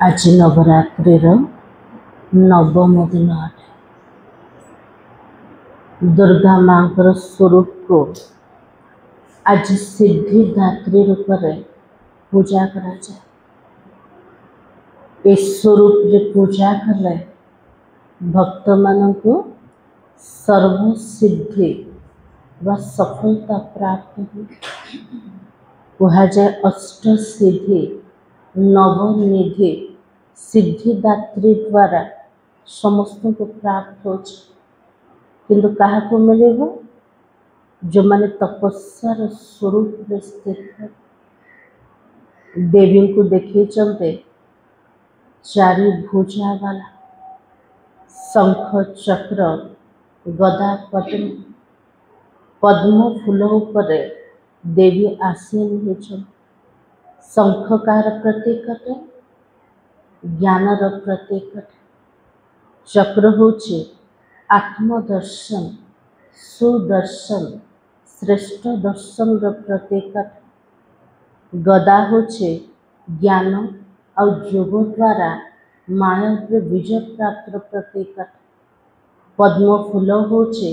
आज नवरात्रि नवम दिन अटे। दुर्गा माँ स्वरूप को आज सिद्धिदात्री रूप में पूजा करा जाए। इस स्वरूप रे पूजा कले भक्त मान को सर्व सिद्धि व सफलता प्राप्त हुए। कहा जाए अष्ट सिद्धि नवनिधि सिद्धिदात्री द्वारा समस्त को प्राप्त हो। किंतु कहा को मिलेगा जो माने तपस्यार स्वरूप में स्थित है। देवी को देखिए चलते चारि भुजा वाला शंख चक्र गदा पद्म फूल उपर देवी आसीन हो। शंखकार प्रतीक अटे, ज्ञानर प्रतीक अटे। चक्र होचे आत्मदर्शन सुदर्शन श्रेष्ठ दर्शन प्रतीक अटे। गदा होचे ज्ञान और योग द्वारा माया विजय प्राप्त प्रतीक अटे। पद्म फूल होचे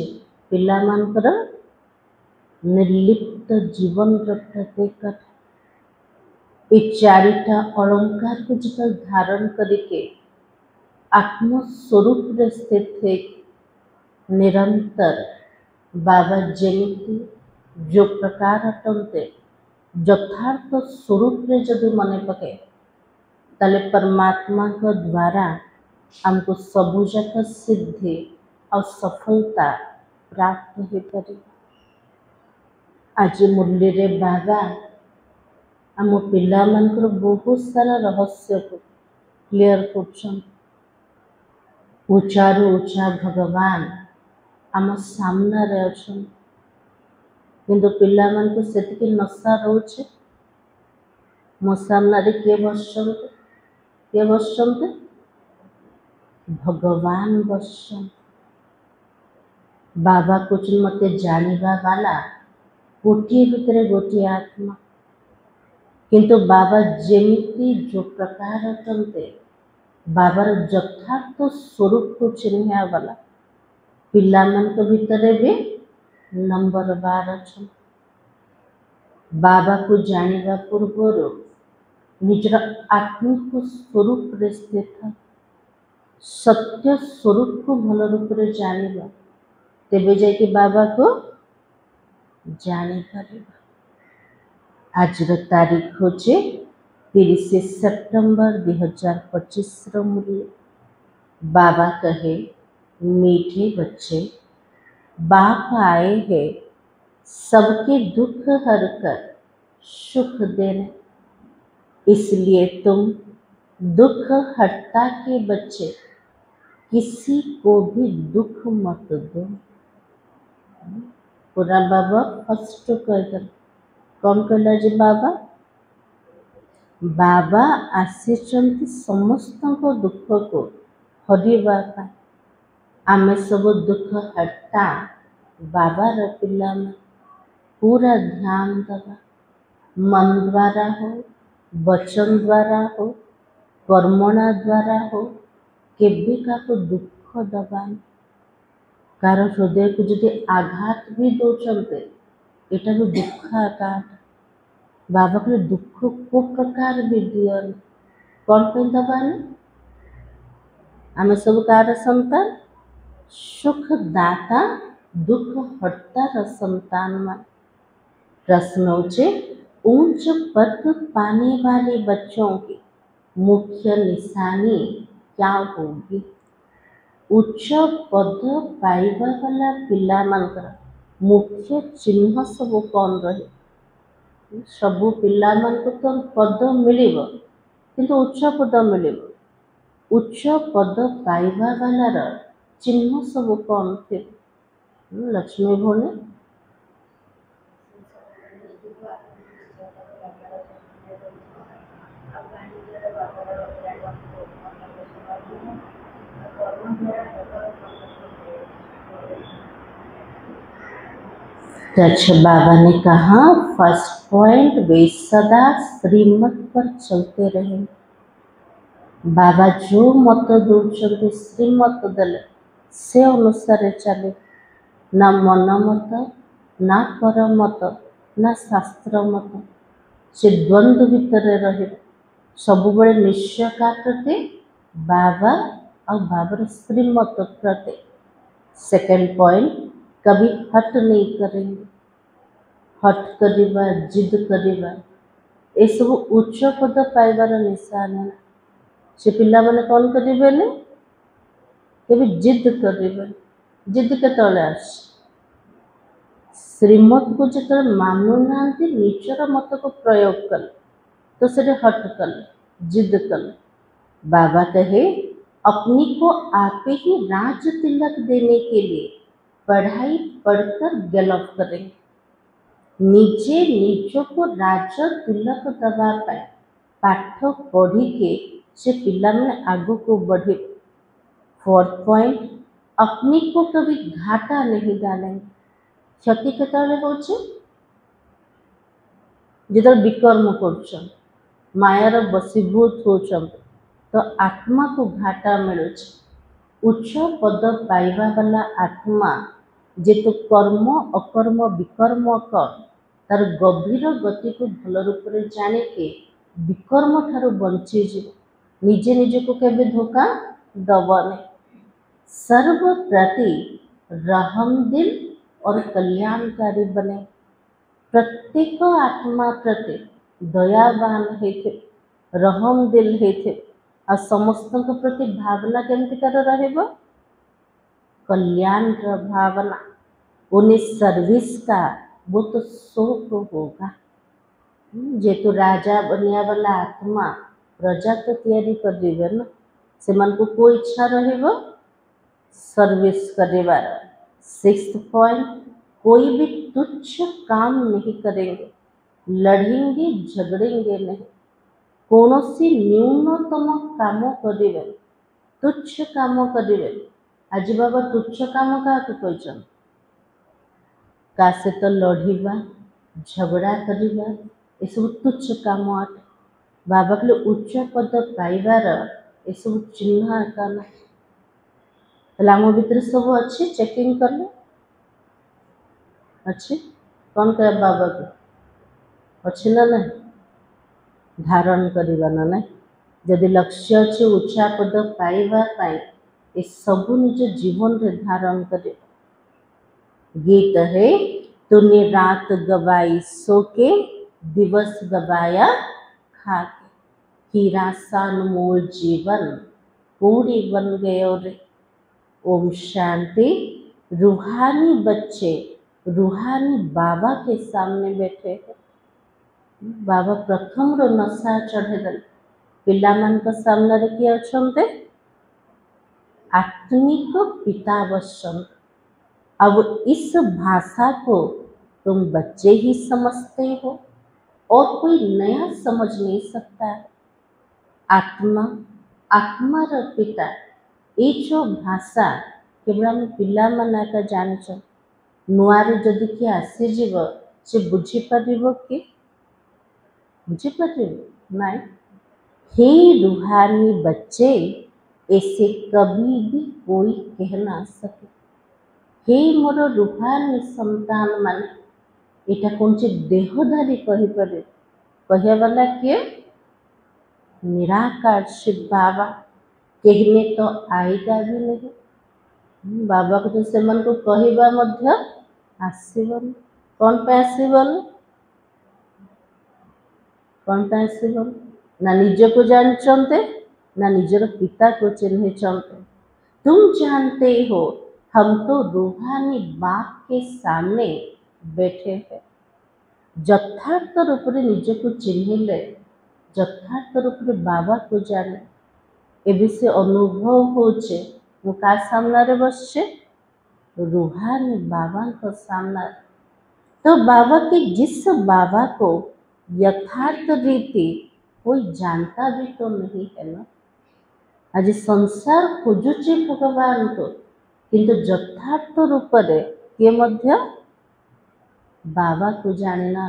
पिला मानकर निर्लिप्त जीवन प्रतीक अटे। ये चारिटा अलंकार को जो धारण करके आत्मस्वरूप रे स्थित है निरंतर बाबा जमिति जो प्रकार अटंते यथार्थ स्वरूप रे जदि मन पके ताले परमात्मा के द्वारा हमको सबुजाक सिद्धि और सफलता प्राप्त हो पारे। आज मुरली रे बाबा आम पिला मानकर बहुत सारा रहस्य को क्लियर कर। ऊंचारू ऊंचा भगवान आम सामना रे अछन किंतु पिला मान को सेतिके नशा रोचे। मो सामना रे के बसचंते भगवान बसचंत। बाबा कुछ मते जानिबा वाला गोटे भितर गोटे आत्मा किंतु बाबा जेमिति जो प्रकार अटंते बाबार यथार्थ स्वरूप को चिन्हिया वाला पिला मान के भितर भी नंबर 12 अच्छा। बाबा को जानिबा पूर्वर निजर आत्मिक स्वरूप रे स्थित है। सत्य स्वरूप को भल रूप रे जानिबा तेबे जाके बाबा को जानी पारिबा। आज तारीख होचे 30 सेप्टेम्बर 2025 मूल्य। बाबा कहे मीठे बच्चे बाप आए हैं सबके दुख हर कर सुख देने, इसलिए तुम दुख हरता के बच्चे किसी को भी दुख मत दो। पूरा बाबा फर्स्ट कहते कौन कहला जी बाबा बाबा आसीचंती समस्त को दुख को हरिबा पाई। आमे सब दुख हटा बाबार पिला में पूरा ध्यान दबा मन द्वारा हो वचन द्वारा हो कर्मणा द्वारा हो केबे का को दुख दबान। कार हृदय को जदि आघात भी दौचंते एटा भी दुख आघात। बाबा को दुख को प्रकार भी दियन कौन पे दबान। आमे सब कार संतान सुख दाता दुख हरता संतान में। प्रश्न होचे ऊंच पद पाने वाले बच्चों की मुख्य निशानी क्या होगी। उच्च पद पाइबा वाला पिला मानकर मुख्य चिन्ह सब कौन रहे। सबू पिला मान को तो पद मिलिबो किंतु उच्च पद मिलिबो। उच्च पद पाइबा वालार चिन्ह सब कौन थे। लक्ष्मी भोले तो अच्छा बाबा ने कहा फर्स्ट पॉइंट, वे सदा श्रीमत पर चलते रहें। बाबा जो मत दौरान श्रीमत देले से अनुसार चले, ना मन मत ना पर मत ना शास्त्र मत, से द्वंद्व भितर रहे सब बड़े निश्चय का प्रति बाबा और बाबर श्रीमत प्रति। सेकेंड पॉइंट, कभी हट नहीं करेंगे। हट करिबा जिद करिबा ये सब उच्च पद पाइबार निशान है। से पिला माने कौन करेंगे कभी जिद करेंगे। जिद केतले आस श्रीमत को जो मानु ना निजर मत को प्रयोग कले तो से हट कले जिद कले। बाबा कहे अपनी को आप ही राज तिलक देने के लिए पढ़ाई पढ़कर गैलप करेंगे। निजे निज को राज तिलक दबा पाए पाठ पढ़ी के से पिला में आगु को बढ़े। फोर्थ पॉइंट, अपनी को कभी घाटा नहीं डालेंगे। क्षति केतले होचे जो विकर्म कर मायार बसीभूत होचन तो आत्मा को घाटा मिलू। उच्च पद पाइबा वाला आत्मा जेतु कर्म अकर्म विकर्म कर तार गभीर गति को भल रूप से जानिके विकर्म ठारू बंची जीव। निजे निज को केबे धोखा दबने। सर्व प्रति रहमदिल और कल्याणकारी बने। प्रत्येक आत्मा प्रति दयावान हेते, रहमदिल हेते और समस्त प्रति भावना केमती कर रहेबो कल्याण भावना। उन्हें सर्विस का वो तो शौक होगा। जेतु राजा बनिया वाला आत्मा प्रजा तो तैयारी कर देवे ना, से मन को कोई इच्छा रहेबो सर्विस करेबार। सिक्स्थ पॉइंट, कोई भी तुच्छ काम नहीं करेंगे, लड़ेंगे झगड़ेंगे नहीं। कौनसी न्यूनतम काम करेंगे, तुच्छ काम करेंगे। आज बाबा तुच्छ काम क्या कहते का से तो लड़ीबा झगड़ा करवा ये सब तुच्छ काम अटे। बाबा के उच्च पद पाइबार ये सब चिन्ह एका ना। आम भितर सब अच्छे चेकिंग कले अच्छे कौन कह बाबा को अच्छे ना ना धारण करवा ना ना। जदि लक्ष्य अच्छे उच्चा पद पाइबा ये सब निज जीवन रे धारण करे। गीत है तूने रात गवाई सो के दिवस गवाया खा के, हीरा सा अनमोल जीवन पूरी बन गयो रे। ओम शांति। रूहानी बच्चे रूहानी बाबा के सामने बैठे हैं। बाबा प्रथम रो नशा चढ़ेदल पिला मान का सामने किए अच्छे आत्मिक पिता वसन। अब इस भाषा को तुम बच्चे ही समझते हो और कोई नया समझ नहीं सकता। आत्मा आत्मार पिता ये जो भाषा केवल आम पिला माना का जानिच। नुआरे जदि किए आसीजीव से बुझीपर कि बुझीपर ना। हे रूहानी बच्चे ऐसे कभी भी कोई कह ना सके। हे मोर रूहानी संतान मान यहाँ कौन सी देहधारी कहीपर कह वाला किए निराकार शिव बाबा कहने तो आएगा भी नहीं। बाबा को तो से मन को कहवा मध्य आसबन कौन पे आसबन कौन पे आसबन ना निज को जानते ना निजर पिता को चिन्हते। तुम जानते हो हम तो रूहानी बाप के सामने बैठे हैं। यथार्थ रूप से निज को चिन्हले यथार्थ रूप से बाबा को जाने ए से अनुभव होचे मु का सामने बसचे रूहानी बाबा को सामना। तो बाबा के जिस बाबा को यथार्थ रीति कोई जानता भी तो नहीं है ना। आज संसार खोजुचे भगवान को किंतु यथार्थ रूप से किए मध्य बाबा को जानिना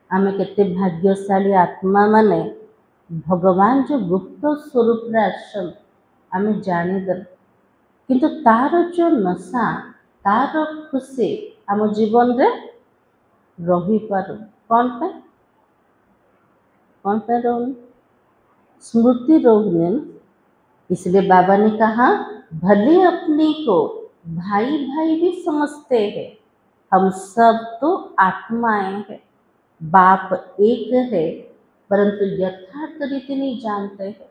आमे केते भाग्यशाली आत्मा माने भगवान जो गुप्त स्वरूप रे आछन आमे जानिदेल किंतु तार जो नशा तार खुशी आम जीवन रे रही पारु कौन पे रहूनी स्मृति रोहने। इसलिए बाबा ने कहा भले अपने को भाई भाई भी समझते हैं, हम सब तो आत्माएं हैं, बाप एक है परंतु यथार्थ रीति नहीं जानते हैं।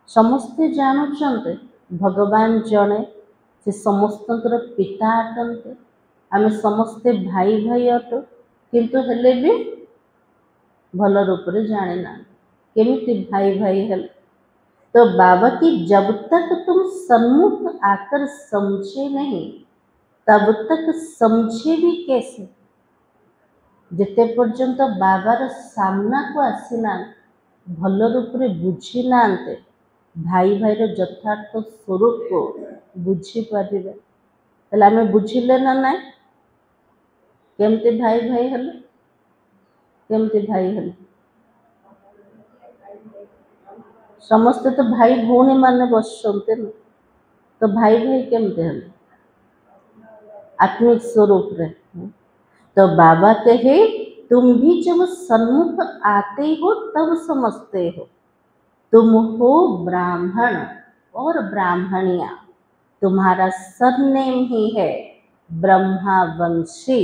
समस्ते जानुचंते भगवान जड़े से समस्त पिता अटंते आमे समस्ते भाई भाई अटु किंतु हेले भी भल रूप रे जाने ना केमिति भाई भाई हेले। तो बाबा की जब तक तुम सम्मुख आकर समझे नहीं तब तक समझे भी कैसे। जिते पर्यंत बाबार सामना को आसीना भल रूप रे बुझी नांते भाई भाई रो यथार्थ स्वरूप को बुझी पारिबे तले आमे बुझिले ना नाय केमते भाई भाई हेले केमते भाई हेले समस्ते तो भाई भौणी माने बसते न तो भाई भाई केमते हेले आत्मिक स्वरूप रे। तो बाबा कहे तुम भी जब सन्मुख आते हो तब समझते हो तुम हो ब्राह्मण और ब्राह्मणिया, तुम्हारा सरनेम ही है ब्रह्मा वंशी,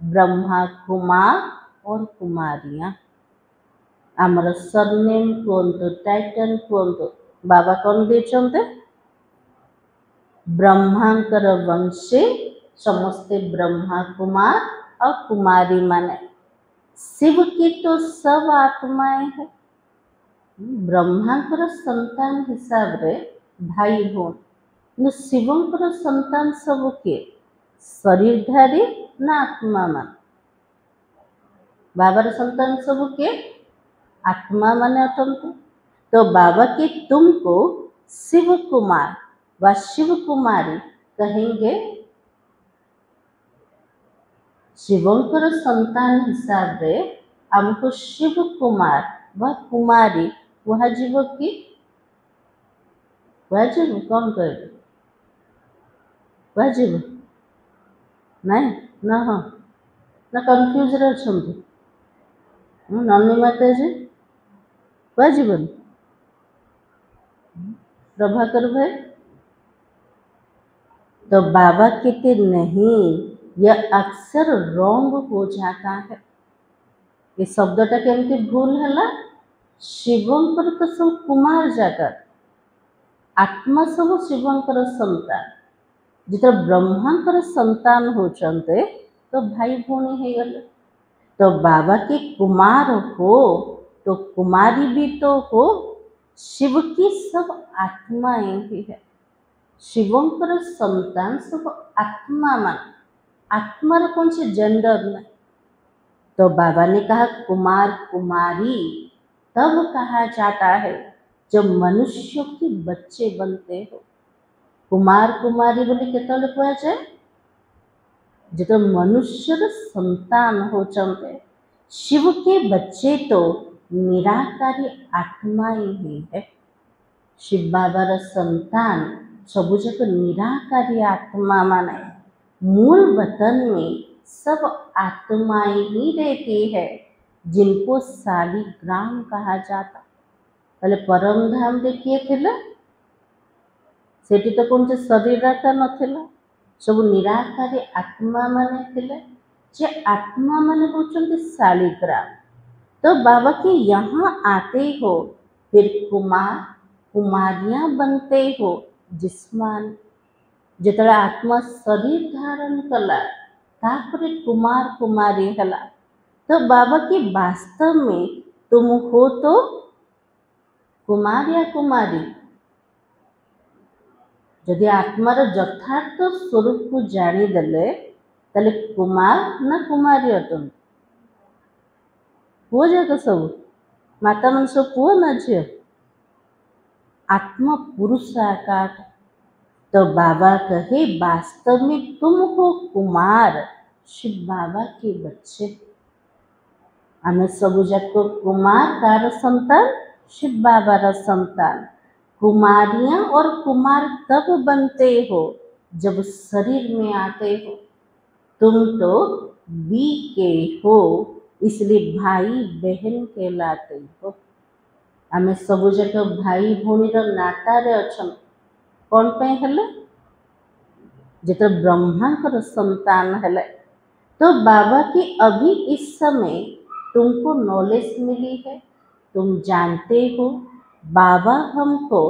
ब्रह्मा कुमार और कुमारियां। आमर सरनेम कहतु टाइटल कहतु बाबा कौन देते ब्रह्मांकर वंशी समस्ते ब्रह्मा कुमार और कुमारी माने शिव की तो सब आत्माएं है। ब्रह्मांकर संतान हिसाब रे भाई भौन शिवंकर संतान सब किए शरीरधारी ना आत्मा मान बाबार संतान सब किए आत्मा माने अटंत। तो बाबा के तुमको शिव कुमार व शिव कुमारी कहेंगे। शिवंकर संतान हिसाब रे हमको शिव कुमार व कुमारी वह जीव की वह जीव कौन कहे वह जीव नहीं ना हाँ ना कन्फ्यूज रही नन्नी माता जी वह जीवन प्रभाकर भाई। तो बाबा कहते नहीं यह अक्सर रॉन्ग हो जाता है। ये शब्दटा केमती भूल है शिवंकर तो सब कुमार जाकर आत्मा सब शिवंकर संतान जिते ब्रह्मांकर संतान होचंते तो भाई भौणी हो गले। तो बाबा के कुमार हो तो कुमारी भी तो हो शिव की सब आत्माएं ही है। शिवंकर संतान सब आत्मा मान आत्मार कौन से जेंडर में। तो बाबा ने कहा कुमार कुमारी तब कहा जाता है जब मनुष्य के बच्चे बनते हो। कुमार कुमारी बोले केतले कह जाए जो मनुष्य संतान होचंते शिव के बच्चे तो निराकारी आत्माएं ही है। शिव बाबार संतान सबुजक निराकारी आत्मा माने मूल वतन में सब आत्माएं ही रहती है जिनको शालिग्राम कहा जाता। पहले परम धाम देखिए थिला सेठी तो कौन से शरीरटा नथिला सब निराकारी आत्मा माने थिले जे आत्मा माने होचंती शालिग्राम। तो बाबा के यहाँ आते हो फिर कुमार कुमारियां बनते हो जिस्मान जिते आत्मा शरीर धारण कला तापरे कुमार कुमारी हला। तो बाबा के वास्तव में तुम हो तो कुमार या कुमारी जदि आत्मार यथार्थ स्वरूप को जानीदेले ताले कुमार ना कुमारी अटन पुओ जाक सब माता मन सब पुओ ना झील आत्मा पुरुष आकाश। तो बाबा कहे वास्तव में तुम हो कुमार शिव बाबा के बच्चे। आमे सबु जाक कुमार कार संतान, शिव बाबार संतान। कुमारियां और कुमार तब बनते हो जब शरीर में आते हो। तुम तो बी के हो, इसलिए भाई बहन कहलाते हो। आमे सबु जाक भाई भौणीर नातारे अछन। कौन पे हेले? जेते ब्रह्मांकर संतान हेले। तो बाबा की अभी इस समय तुमको नॉलेज मिली है, तुम जानते हो बाबा हमको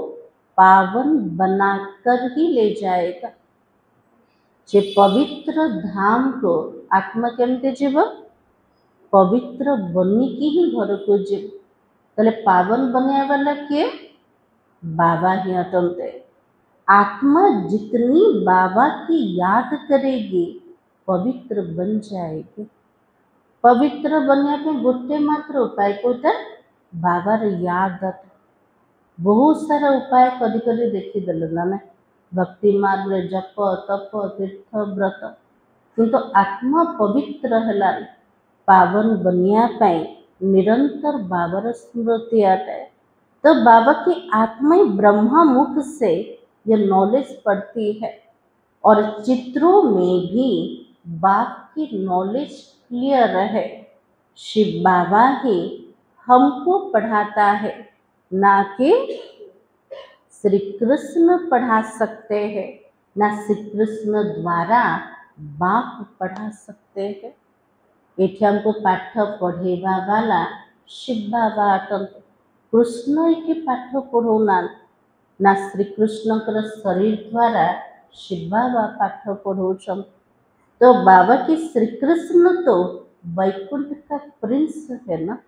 पावन बनाकर ही ले जाएगा। जे पवित्र धाम को आत्मा केमते जीव? पवित्र बनिकी ही घर को जीव। तले पावन बनया वाला किए? बाबा ही अटंते। आत्मा जितनी बाबा की याद करेगी पवित्र बन जाएगी। पवित्र बनने पे गोटे मात्र उपाय कोटा? बाबार याद। बहुत सारा उपाय कदी कदी देखीदेल ना, भक्ति मार्ग में जप तप तीर्थ व्रत, किंतु आत्मा पवित्र है पावन बनिया निरंतर बाबार स्मृति आटे। तो बाबा की आत्मा ब्रह्मा मुख से ये नॉलेज पड़ती है और चित्रों में भी बाप की नॉलेज क्लियर है। शिव बाबा ही हमको पढ़ाता है, ना कि श्री कृष्ण पढ़ा सकते हैं, ना श्री कृष्ण द्वारा बाप पढ़ा सकते हैं। एठी हमको पाठ पढ़ेवा वाला शिव बाबा अटंत। कृष्ण के पाठ पढ़ौना ना श्री कृष्ण शरीर द्वारा शिव बाबा पाठ पढ़ौछन। तो बाबा की श्री कृष्ण तो वैकुंठ का प्रिंस है ना।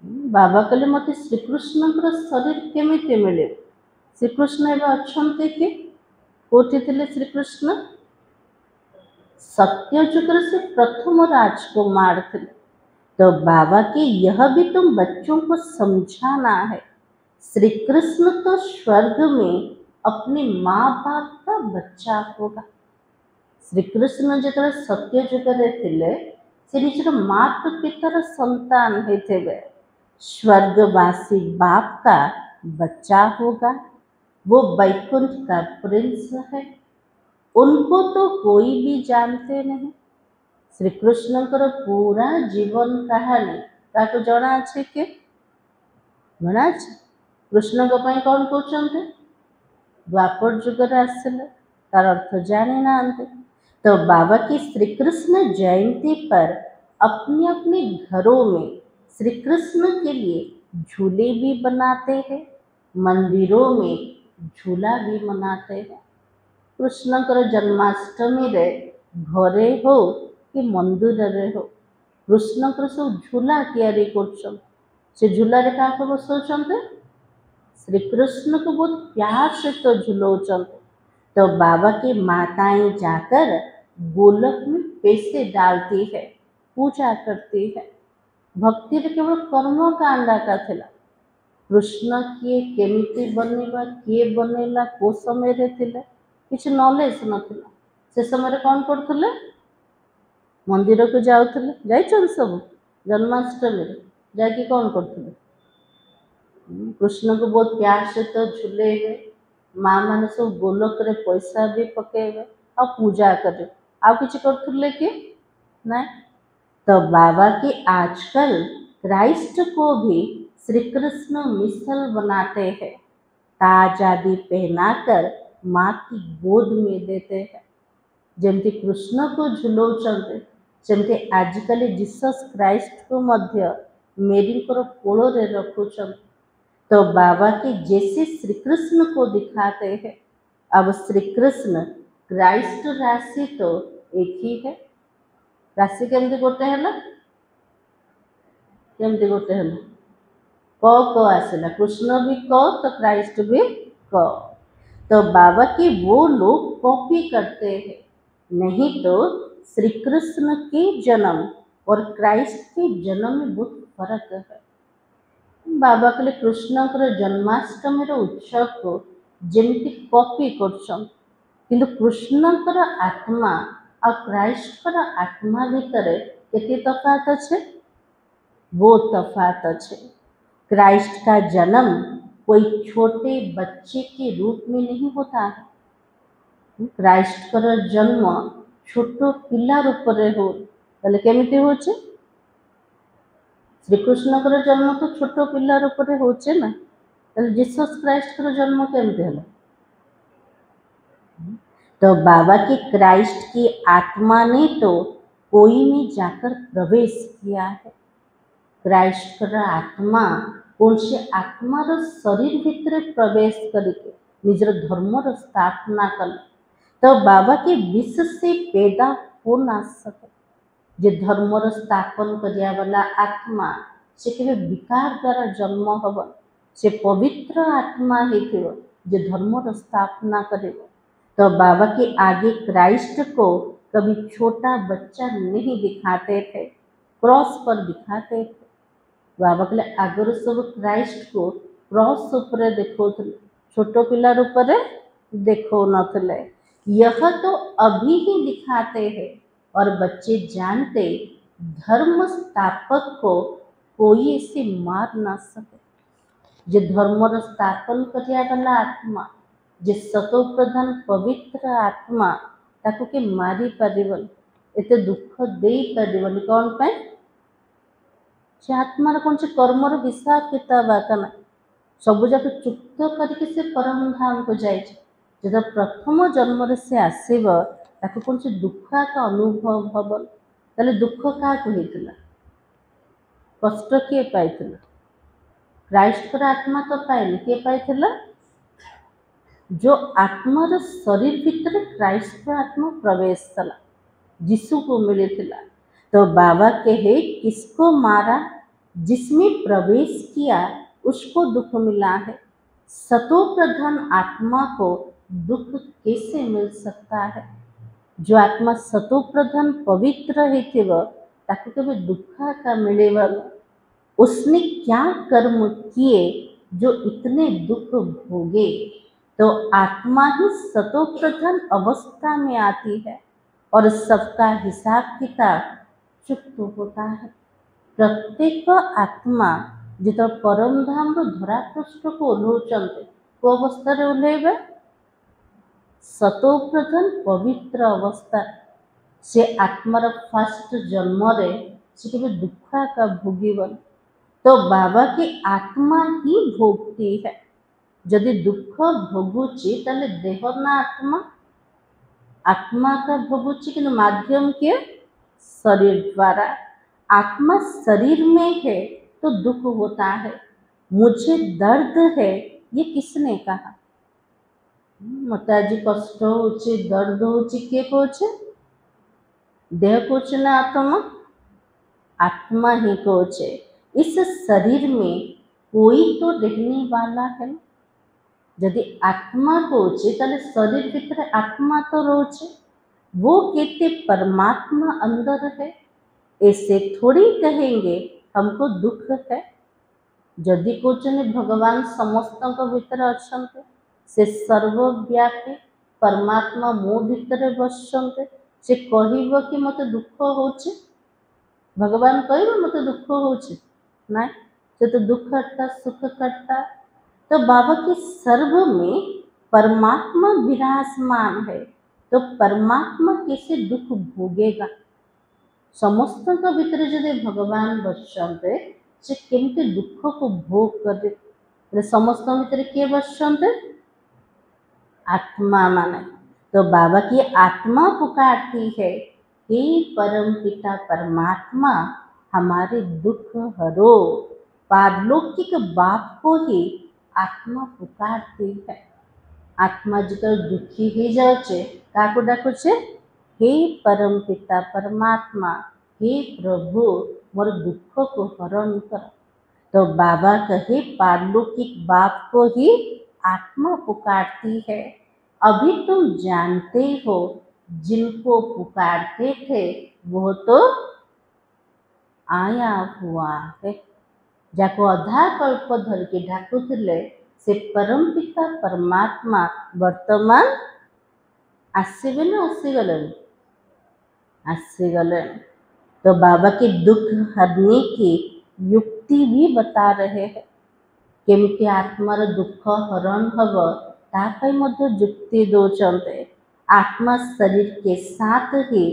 बाबा कहले मत श्री कृष्ण शरीर केमिति मिले? श्री कृष्ण एवं अच्छे कि कोठी थे श्री कृष्ण? सत्यजुग से प्रथम राजकुमार थे। तो बाबा की यह भी तुम बच्चों को समझाना है। श्री कृष्ण तो स्वर्ग में अपने माँ बाप का बच्चा होगा। श्री कृष्ण जो सत्यजुग थे से निजर मात पितर संतान होते स्वर्गवासी बाप का बच्चा होगा। वो वैकुंठ का प्रिंस है। उनको तो कोई भी जानते नहीं। श्री कृष्ण पूरा जीवन कहानी ताको जना अच्छे के जना कृष्ण को पाई कौन कहते? द्वापर जुगर आसले तार अर्थ जाने ना। तो बाबा की श्री कृष्ण जयंती पर अपने अपने घरों में श्री कृष्ण के लिए झूले भी बनाते हैं, मंदिरों में झूला भी मनाते हैं। कृष्ण जन्माष्टमी रे घरे हो कि मंदिर रे हो, कृष्ण सब झूला तैयारी कर झूला रे क्या बसौं? श्री कृष्ण को बहुत प्यार से तो झुलौचन। तो बाबा की माताएं जाकर गोलक में पैसे डालती है, पूजा करती है। भक्ति रे केवल कर्म कांडा का थिला। कृष्ण किए केमिति बनेबा किए बनेला को समय रे थिले किछ नॉलेज नथिला। से समय रे कौन करथिले? मंदिर को जाउथिले। जाइछन सब जन्माष्टमी रे जाके कौन करथिले? कृष्ण को बहुत प्यार से तो झूलेबे। माँ मैंने सब गोलक रे पैसा भी पकेबे और पूजा करे। आ किछ करथिले कि नहीं? तो बाबा की आजकल क्राइस्ट को भी श्री कृष्ण मिसल बनाते हैं, ताज आदि पहनाकर माँ की गोद में देते हैं। जमती कृष्ण को झुलौचंते सेमती आजकल जीसस क्राइस्ट को मध्य मेरी कोल रे रखुचंते। तो बाबा के जैसे श्री कृष्ण को दिखाते हैं। अब श्री कृष्ण क्राइस्ट राशि तो एक ही है। राशि केमती गोटे है? केमती गोटे है? क आसला। कृष्ण भी क तो क्राइस्ट भी क। तो बाबा की वो लोग कॉपी करते हैं। नहीं तो श्री कृष्ण के जन्म और क्राइस्ट के जन्म में बहुत फर्क है। बाबा कहले कृष्ण जन्माष्टमी उत्सव को जमती कॉपी कर, कृष्ण आत्मा और क्राइस्ट आत्मा भितर केते तफात अच्छे वो तफात अच्छे। क्राइस्ट का जन्म कोई छोटे बच्चे के रूप में नहीं होता है। क्राइस्ट जन्म छोट पिला रूप हो केमिति होचे श्रीकृष्ण जन्म तो छोट पिला रूप होचे ना जीसस क्राइस्ट जन्म केमिति हला तो बाबा के क्राइस्ट की आत्मा ने तो कोई में जाकर प्रवेश किया है। क्राइस्ट आत्मा कौन से आत्मार शरीर भितर प्रवेश करके निजर धर्मर स्थापना कले तो बाबा के विश्व से पैदा हो ना सके। जे धर्मर स्थापन करिया वाला आत्मा से केवे विकार द्वारा जन्म हब से पवित्र आत्मा हेथिबो जे धर्मर स्थापना करेगा। तो बाबा के आगे क्राइस्ट को कभी छोटा बच्चा नहीं दिखाते थे, क्रॉस पर दिखाते थे। बाबा कहले आगर सब क्राइस्ट को क्रॉस ऊपर देखो छोट पिला रूप देखो नथले। यह तो अभी ही दिखाते हैं और बच्चे जानते धर्म स्थापक को कोई ऐसे मार ना सके। जे धर्मर स्थापन करिया वाला आत्मा जे सतो प्रधान पवित्र आत्मा ताको के मारी पारिबन एते दुख देई पारिबन कौन पाए से आत्मार कौन से कर्मर हिसाब किताब आका सबू जाक चुक्त करके से परम धाम को जाए जो प्रथम जन्म से आसब ताको कौन से दुख का अनुभव हबन ताले दुख क्या होता कष्ट किए पाई क्राइस्ट आत्मा तो पाएनि किए पाई जो आत्मार शरीर भितर क्राइस्ट आत्मा प्रवेश कला यीशु को मिले तो बाबा कहे किसको मारा जिसमें प्रवेश किया उसको दुख मिला है। सतो प्रधान आत्मा को दुख कैसे मिल सकता है। जो आत्मा सतो प्रधान पवित्र है ताको कभी दुख का मिलेगा। उसने क्या कर्म किए जो इतने दुख भोगे। तो आत्मा ही सतो प्रधान अवस्था में आती है और सबका हिसाब किताब चुप्त होता है। प्रत्येक आत्मा जो परम धाम धरा पृष्ठ को ओह्लौचंते को अवस्था ओह्लैबे सतो प्रधान पवित्र अवस्था से आत्मार फर्स्ट जन्म रे से केवल दुख का भोगीबन। तो बाबा की आत्मा ही भोगती है। जदि दुख भोगुची ताले देह ना आत्मा आत्मा का भोगुची कि माध्यम के शरीर द्वारा। आत्मा शरीर में है तो दुख होता है। मुझे दर्द है ये किसने कहा। मत आज कष्ट होचे दर्द होचे के कोचे देह कोचे ना आत्मा आत्मा ही कोचे। इस शरीर में कोई तो रहने वाला है। यदि आत्मा रोचे ताले शरीर भीतर आत्मा तो रोचे वो कहते परमात्मा अंदर है। ऐसे थोड़ी कहेंगे हमको दुख है। यदि कोचने भगवान समस्त भीतर अच्छे से सर्वव्यापी परमात्मा मो भीतर बसते से कहब कि मत दुख होचे भगवान कहब मत दुख होचे ना से तो दुख करता सुख करता। तो बाबा के सर्व में परमात्मा विराजमान है तो परमात्मा कैसे दुख भोगेगा। समस्त का भीतर जदि भगवान बसते से केमते दुख को भोग करे। समस्त भीतर किए बसते आत्मा माने। तो बाबा की आत्मा पुकारती है हे परम पिता परमात्मा हमारे दुख हरो। पारलौकिक बाप को ही आत्मा पुकारती है। आत्मा जो दुखी ही जाए काको डाको छे हे परम पिता परमात्मा हे प्रभु मोर दुख को हरण कर। तो बाबा कहे पारलौकिक बाप को ही आत्मा पुकारती है। अभी तुम जानते हो जिनको पुकारते थे वो तो आया हुआ है। जाको अधा कल्प धर के ढाकुले से परम पिता परमात्मा वर्तमान आसबे ना आसीगले आसीगले। तो बाबा की दुख हरने की युक्ति भी बता रहे हैं। केमिति आत्मार दुख हरण हब तापाई मध्य युक्ति दौरान आत्मा शरीर के साथ ही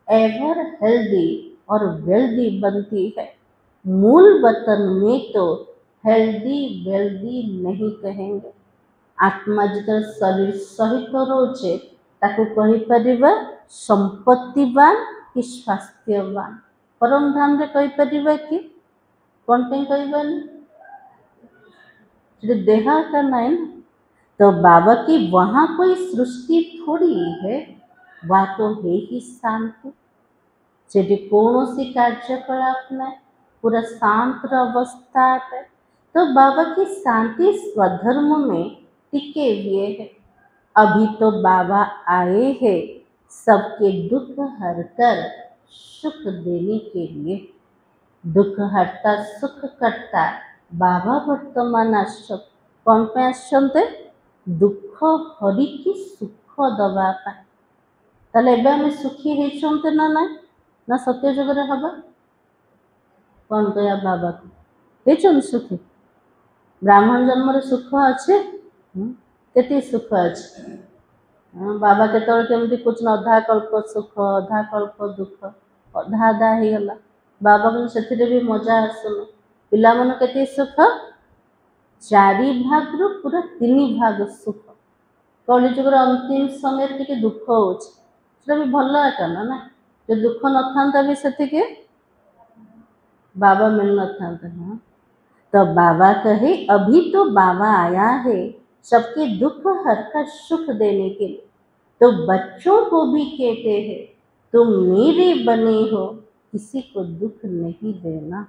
एवर हेल्दी और वेल्दी बनती है। मूल वतन में तो हेल्दी वेल्दी नहीं कहेंगे। आत्मा जो शरीर सहित रोचे ताकू कही परिबा संपत्तिवान कि स्वास्थ्यवान। परम धाम रे कही परिबा कि कौन पे कहबानी देह का नहीं। तो बाबा की वहाँ कोई सृष्टि थोड़ी है, वह तो है ही शांति। सेठी कौन सी कार्यकलाप में पूरा शांत अवस्था है। तो बाबा की शांति स्वधर्म में टिके हुए है। अभी तो बाबा आए हैं सबके दुख हरकर सुख देने के लिए। दुख हरता सुख करता बाबा वर्तमान आश्रम कौन पे आसते दुख हरिकी सुख दबा ताले एबे हमें सुखी होइछन्ते ना सत्य जगरे हबा कौन कया बाबा को होइछन सुखी। ब्राह्मण जन्म रे सुख अच्छे केते सुख अच्छे बाबा केतल केमती कुछ अधा कल्प सुख अधा कल्प दुख अधा अधा ही गला बाबा को से भी मजा आसुन पिला मन केते सुख 4 भाग रु पूरा 3 भाग सुख कलिजुगर अंतिम समय टिके दुख होता भी भल एका ना जो दुख न था भी से बाबा मिल न था। हाँ तो बाबा कहे अभी तो बाबा आया है सबके दुख हरकर सुख देने के लिए। तो बच्चों को भी कहते हैं तुम मेरे बने हो किसी को दुख नहीं देना।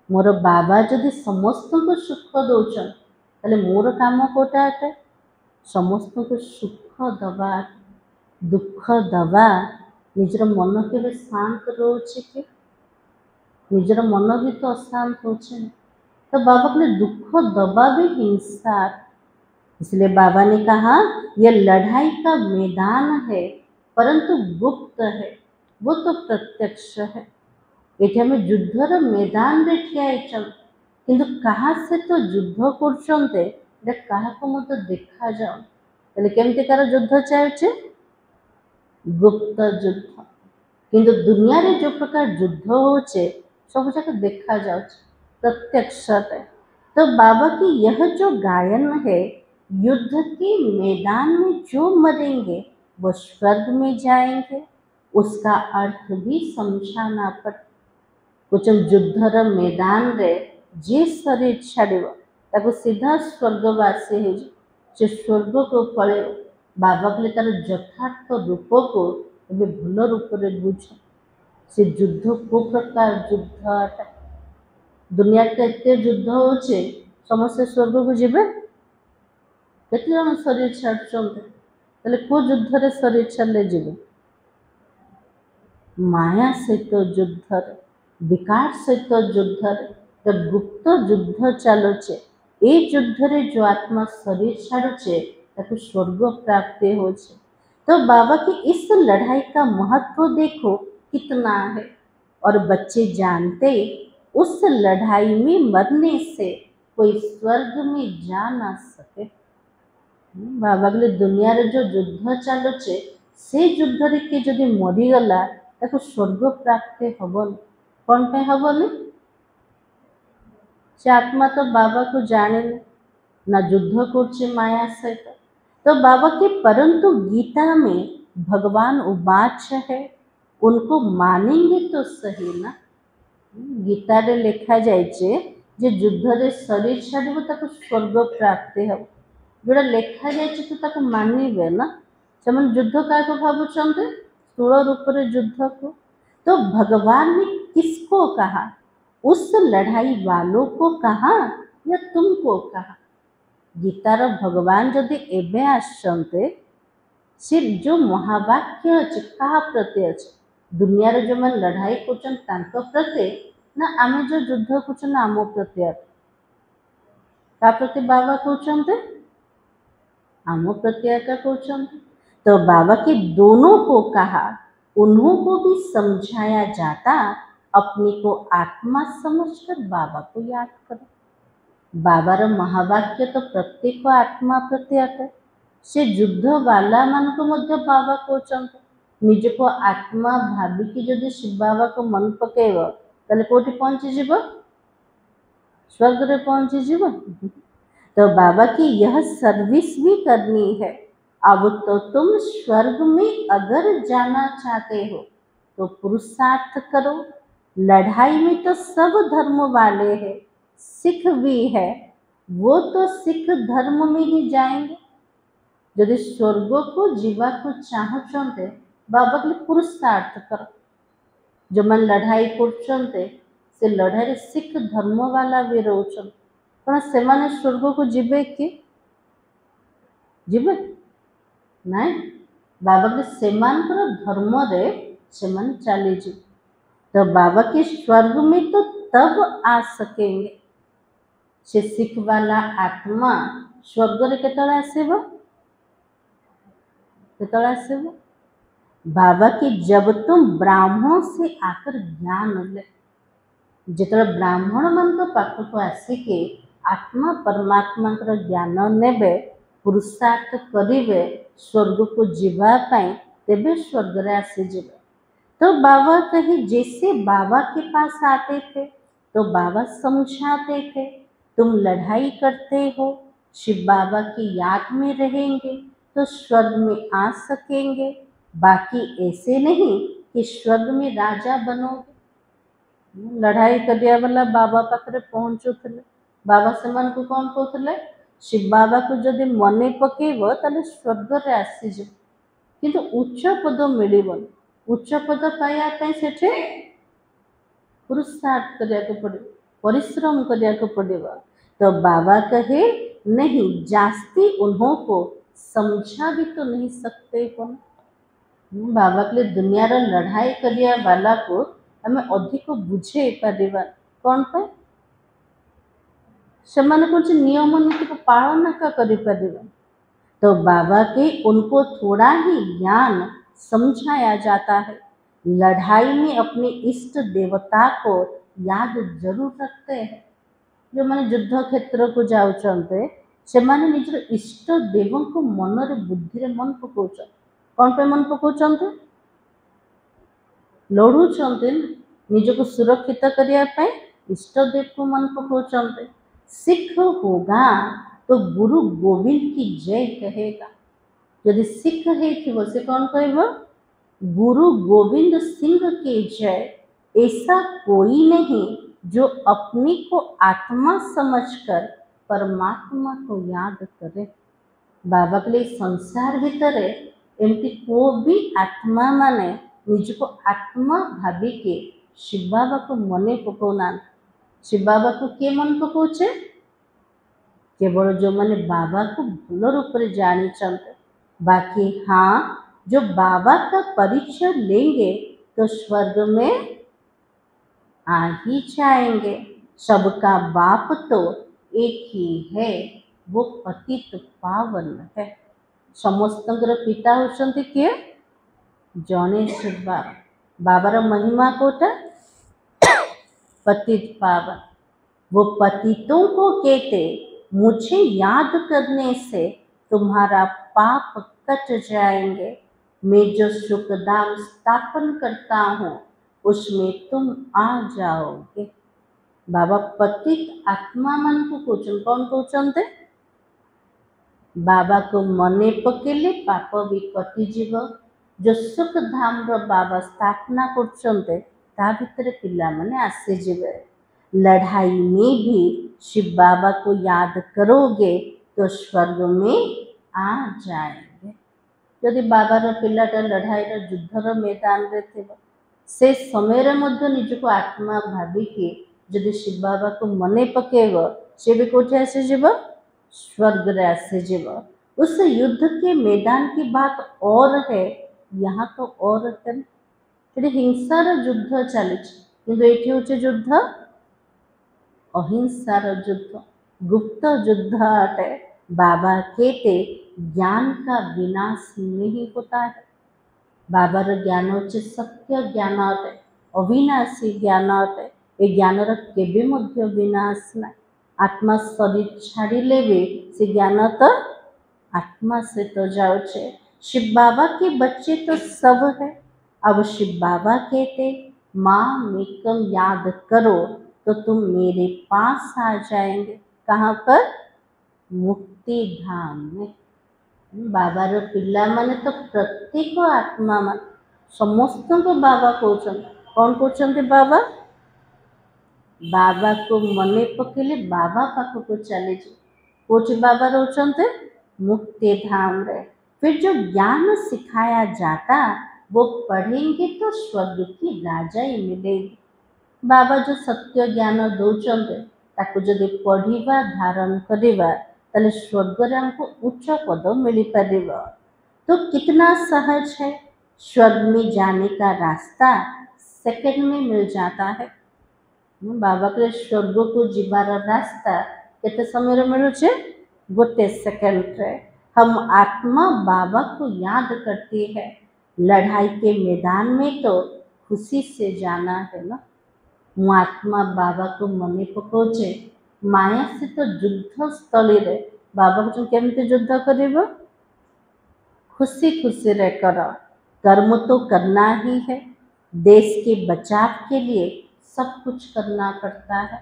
मोर बाबा जदि समस्त को सुख दौन ताले मोर काम कोटा है समस्त को सुख दबा दुख दबा निजर मन के शांत रोचे कि निजर मन भी तो अशांत होचे। तो बाबा के दुख दबा भी हिंसा। इसलिए बाबा ने कहा यह लड़ाई का मैदान है परंतु गुप्त है वो तो प्रत्यक्ष है। ये हमें युद्धर मैदान रे ठिया किंतु कहा से तो युद्ध करछन्ते कहा को मत देखा जाओ ताले केमती कार युद्ध चाहे गुप्त युद्ध। किंतु दुनिया रे जो प्रकार युद्ध होचे सब जगह देखा जाए प्रत्यक्ष है। तो बाबा की यह जो गायन है युद्ध के मैदान में जो मरेंगे वो स्वर्ग में जाएंगे उसका अर्थ भी समझाना पड़। कुछ युद्धर मैदान रे जे शरीर छाड़ ताको सीधा स्वर्गवासी हो से स्वर्ग को पड़े बाबा के तार यथार्थ रूप को भल रूप से बुझ से युद्ध को प्रकार युद्ध दुनिया के युद्ध होचे समस्त स्वर्ग को जीवे केते जन शरीर छाड़ते को युद्ध रे शरीर छाड़ले जीवे माया सहित युद्ध विकार सहित युद्ध तो गुप्त युद्ध चलुचे ए युद्ध रे जो आत्मा शरीर छाड़ुचे ताको स्वर्ग प्राप्ति होचे। तो बाबा की इस लड़ाई का महत्व देखो कितना है और बच्चे जानते उस लड़ाई में मरने से कोई स्वर्ग में जा ना सके। बाबा के दुनिया रे जो युद्ध चलुचे से युद्ध रे के जदि मरीगला ताको स्वर्ग प्राप्ति हबन कौन पे हबनी से आत्मा तो बाबा को जाने ना युद्ध कर माया सहित। तो बाबा के परंतु गीता में भगवान उवाच है उनको मानेंगे तो सही ना। गीता रे लिखा जाए जे युद्ध रे शरीर छाड़ब ताको स्वर्ग प्राप्ति हम जोड़ा लिखा जाए तो ताको मानवे ना से युद्ध क्या भावुंट स्थूल रूप से युद्ध को। तो भगवान ने किसको कहा उस लड़ाई वालों को कहा या तुमको कहा। गीतार भगवान जदि एबे आसते से जो महावाक्य अच्छे क्या प्रति अच्छे दुनिया रे जो मैं लड़ाई कर प्रति ना आम जो युद्ध कर आम प्रति का प्रति बाबा कहते आम प्रति कहते। तो बाबा के दोनों को कहा उन्हों को भी समझाया जाता, अपने को आत्मा समझकर बाबा को याद करो। बाबार महावाक्य तो प्रत्येक आत्मा प्रति अटे। से युद्ध वाला मान को मध्य बाबा कहते निज को आत्मा भाविकी जदि शिव बाबा को मन पकेब ताले कोठी पहुंची जीव, स्वर्ग रे पहुंची जीव। तो बाबा की यह सर्विस भी करनी है। अब तो तुम स्वर्ग में अगर जाना चाहते हो तो पुरुषार्थ करो। लड़ाई में तो सब धर्म वाले हैं, सिख भी है, वो तो सिख धर्म में ही जाएंगे। यदि स्वर्ग को जीवा को चाहते बाबा के पुरुषार्थ कर। जो मन लड़ाई करते से लड़ाई सिख धर्म वाला भी रोचन कौन से माने स्वर्ग को जीवे कि जीवे नाई बाबा के सेमान पर धर्म रे सेमान चली जी। तो बाबा के स्वर्ग में तो तब आ सकेंगे से सिख वाला आत्मा स्वर्ग रे केतळे आसेबो केतळे आसेबो बाबा की जब तुम ब्राह्मण से आकर ज्ञान ले जितने ब्राह्मण मन तो पाख को आसिके आत्मा परमात्मा ज्ञान नेबे पुरुषार्थ करिवे स्वर्ग को जीवा पाए तेबे स्वर्ग रे आसी जीवे। तो बाबा कहे जैसे बाबा के पास आते थे तो बाबा समझाते थे तुम लड़ाई करते हो, शिव बाबा की याद में रहेंगे तो स्वर्ग में आ सकेंगे। बाकी ऐसे नहीं कि स्वर्ग में राजा बनोगे। लड़ाई करिया वाला बाबा पाखरे पहुँचुले बाबा से मन को कौन कहते शिव बाबा को जदि मने पकेब ताले स्वर्ग रे आसी जाओ किंतु उच्च पद मिलबन। उच्च पद पाइबा सेठे पुरुषार्थ करिया को पड़े, परिश्रम करिया को पड़ेगा। तो बाबा कहे नहीं जास्ती उन्हों को समझा भी तो नहीं सकते कौन। बाबा के लिए दुनिया रो लड़ाई करिया वाला को हमें अधिक बुझे पारिबा कौन पे सेमाने कुछ नियम नीति को पालन का करि पारिबा। तो बाबा के उनको थोड़ा ही ज्ञान समझाया जाता है। लड़ाई में अपने इष्ट देवता को याद जरूर रखते हैं। जो मैंने युद्ध क्षेत्र को जाऊँचे से माने निजर इष्ट देव को मन रे बुद्धि रे मन पकाउछ कौन पे मन पकाउछन्ते लड़ुछन्ते निज को सुरक्षित करिया पे इष्ट देव को मन पकाउछन्ते। सिख होगा तो गुरु गोविंद की जय कहेगा। यदि सिख है से कौन कहेगा गुरु गोविंद सिंह की जय। ऐसा कोई नहीं जो अपने को आत्मा समझकर परमात्मा को याद करे। बाबा के लिए संसार भीतर एमती को भी आत्मा माने निज को आत्मा भावी के शिव बाबा को मने पकाउना। शिव बाबा को किए मन पकाउछे केवल जो मैंने बाबा को भल रूप से जानी चलते। बाकी हाँ जो बाबा का परिचय लेंगे तो स्वर्ग में आ ही जाएंगे। सबका बाप तो एक ही है, वो पतित पावन है। समस्त पिता होचंती किए जने शिव बाबा। बाबार महिमा कोटा पतित पावन। वो पतितों को कहते मुझे याद करने से तुम्हारा पाप कट जाएंगे। मैं जो सुखधाम स्थापन करता हूँ उसमें तुम आ जाओगे। बाबा पतित आत्मा मन को कहते कौन कहते बाबा को मने पकेले पाप भी कटिजीव। जो सुख धाम रो बाबा स्थापना करछन्ते ता भितर पिला माने आसीजिवे। लड़ाई में भी शिव बाबा को याद करोगे तो स्वर्ग में आ जाएंगे। यदि बाबार पिलाटा लड़ाई युद्धर मैदान रे थिबो से समय रे मध्य निज को आत्मा भावी के यदि शिव बाबा को मने पकेब से भी कोठे आसीजिव स्वर्ग रे आसीजिव। उस युद्ध के मैदान की बात और है, यहाँ तो और है। हिंसार युद्ध चली किंतु एठी होचे युद्ध अहिंसार युद्ध, गुप्त युद्ध अटे। बाबा कहते ज्ञान का विनाश नहीं होता है। बाबार ज्ञान होचे सत्य ज्ञान अटे, अविनाशी ज्ञान अटे। ए ज्ञानर केबे मध्य विनाश ना। आत्मा शरीर छाड़िले भी से ज्ञान तो आत्मा से तो जाऊचे। शिव बाबा के बच्चे तो सब है। अब शिव बाबा कहते माँ मेकम याद करो तो तुम मेरे पास आ जाएंगे। कहाँ पर? मुक्ति धाम में। बाबार पिला माने तो प्रत्येक आत्मा मान समस्त को बाबा कहते। कौन कहते? बाबा बाबा को मने पकेले बाबा पाख को चले जाओ। कोठी बाबा रोचते मुक्ति धाम रे। फिर जो ज्ञान सिखाया जाता वो पढ़ेंगे तो स्वर्ग की राजाई मिलेगी। बाबा जो सत्य ज्ञान दौरान ताकू जदि पढ़िबा धारण करिबा ताले स्वर्ग रे हमको उच्च पद मिल पारिबो। तो कितना सहज है। स्वर्ग में जाने का रास्ता सेकंड में मिल जाता है। बाबा के स्वर्ग को जीवार रास्ता केते समय मिलुचे? गोटे सेकंड रे। हम आत्मा बाबा को याद करती है। लड़ाई के मैदान में तो खुशी से जाना है ना। मु आत्मा बाबा को मने पकोचे माया से तो युद्ध स्थली रे बाबा को केमते युद्ध करिबो? खुशी खुशी रे कर। कर्म तो करना ही है। देश के बचाव के लिए सब कुछ करना पड़ता है।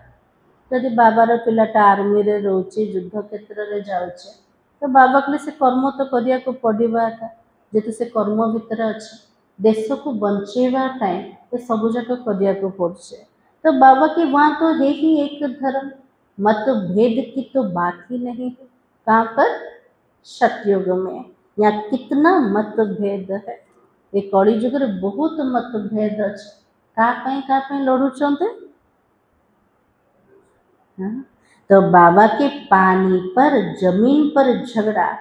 यदि बाबार पिलाटा आर्मी रे रोचे युद्ध क्षेत्र रे जाउचे तो बाबा के से कर्म तो करिया को पड़िबा था। जेते से कर्म भीतर अच्छे देश को बंचेवा टाइम ये सब जाक करिया को पड़ছে। तो बाबा के वहाँ तो है ही एक धर्म। मतभेद की तो बात ही नहीं है। कहाँ पर? सतयुग में। यहाँ कितना मतभेद है। ये कली युग रे बहुत मतभेद अच्छे। का लड़ुचंते? तो बाबा के पानी पर जमीन पर झगड़ा,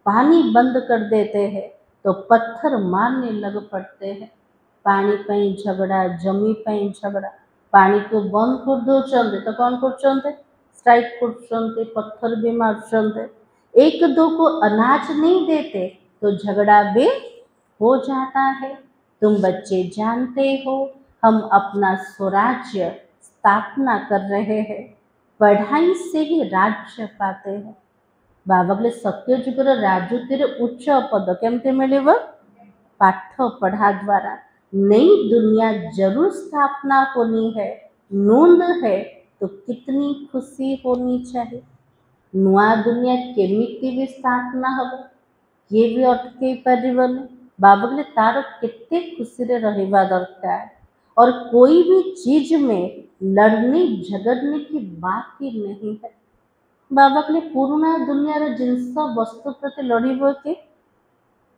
पानी बंद कर देते हैं तो पत्थर मारने लग पड़ते हैं। पानी पे झगड़ा, जमी पे झगड़ा, पानी को बंद कर दो चलते तो कौन कर स्ट्राइक कर पत्थर भी मार। एक दो को अनाज नहीं देते तो झगड़ा भी हो जाता है। तुम बच्चे जानते हो हम अपना स्वराज्य स्थापना कर रहे हैं। पढ़ाई से ही राज्य पाते हैं। बाबा बोले सत्य जुगर राजनीतिर उच्च पद केमते मिलेब? पाठ पढ़ा द्वारा। नई दुनिया जरूर स्थापना होनी है। नूंद है तो कितनी खुशी होनी चाहिए। नुआ दुनिया केमिति भी स्थापना हो ये भी अटके पारिबनी। बाबा बोले तार केते खुशी रे रहिबा दरकार। और कोई भी चीज में लड़ने झगड़ने की बात ही नहीं है। बाबा के पुराना दुनिया रे जिनस वस्तु प्रति लड़ब के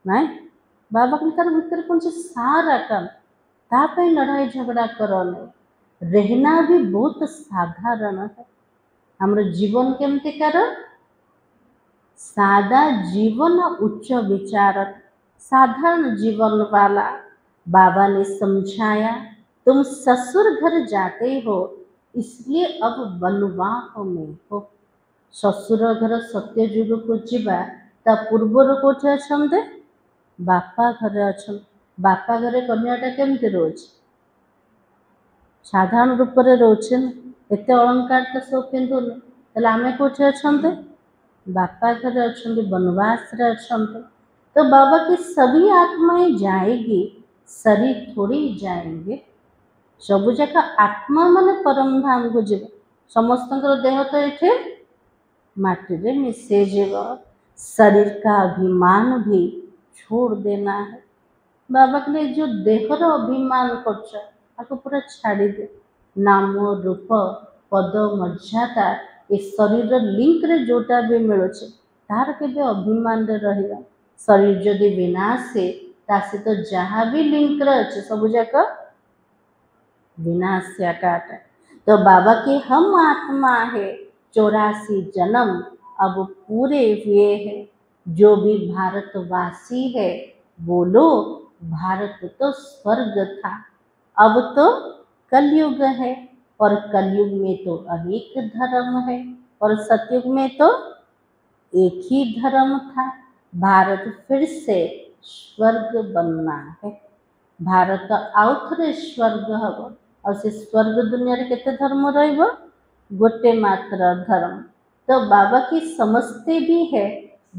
नाई। बाबा के तार भीतर कौन से सारा काम तापे लड़ाई झगड़ा करो नहीं। रहना भी बहुत साधारण है। हमरो जीवन केमते कर? सादा जीवन उच्च विचार, साधारण जीवन वाला। बाबा ने समझाया तुम ससुर घर जाते हो इसलिए अब वनवास में हो। ससुर घर सत्य युग को जीवा ता पूर्वर कोठे अछंते? बापा घरे अछन। बापा घरे कन्याटा केमती रोज? साधारण रूप से रोचे न। एते अलंकार तो सब पिंधुन ताले आमे कोठे अछंते? बापा घरे अछंते, वनवास रे अछंते। तो बाबा की सभी आत्माएं जाएगी, शरीर थोड़ी जाएंगे। सबु जाक आत्मा माने परम धाम को जीव। समस्त देह तो ये माटी रे मिसे जीव। शरीर का अभिमान भी छोड़ देना है। बाबा के लिए जो देहर अभिमान कर पूरा छाड़ी दे। नाम रूप पद मर्यादा ये शरीर लिंक रे जोटा भी मिलूँ तार के अभिमान रे रहिबा। शरीर जदि विनाश है तासे तो जहाँ भी लिंक रे अच्छे सब जाक विनाश काट। तो बाबा के हम आत्मा है 84 जन्म अब पूरे हुए हैं। जो भी भारतवासी है बोलो भारत तो स्वर्ग था। अब तो कलयुग है और कलयुग में तो अनेक धर्म है और सतयुग में तो एक ही धर्म था। भारत फिर से स्वर्ग बनना है। भारत आउ थे स्वर्ग हम और से स्वर्ग दुनिया रे केते धर्म रहिबो गोटे मात्र धर्म। तो बाबा की समझते भी है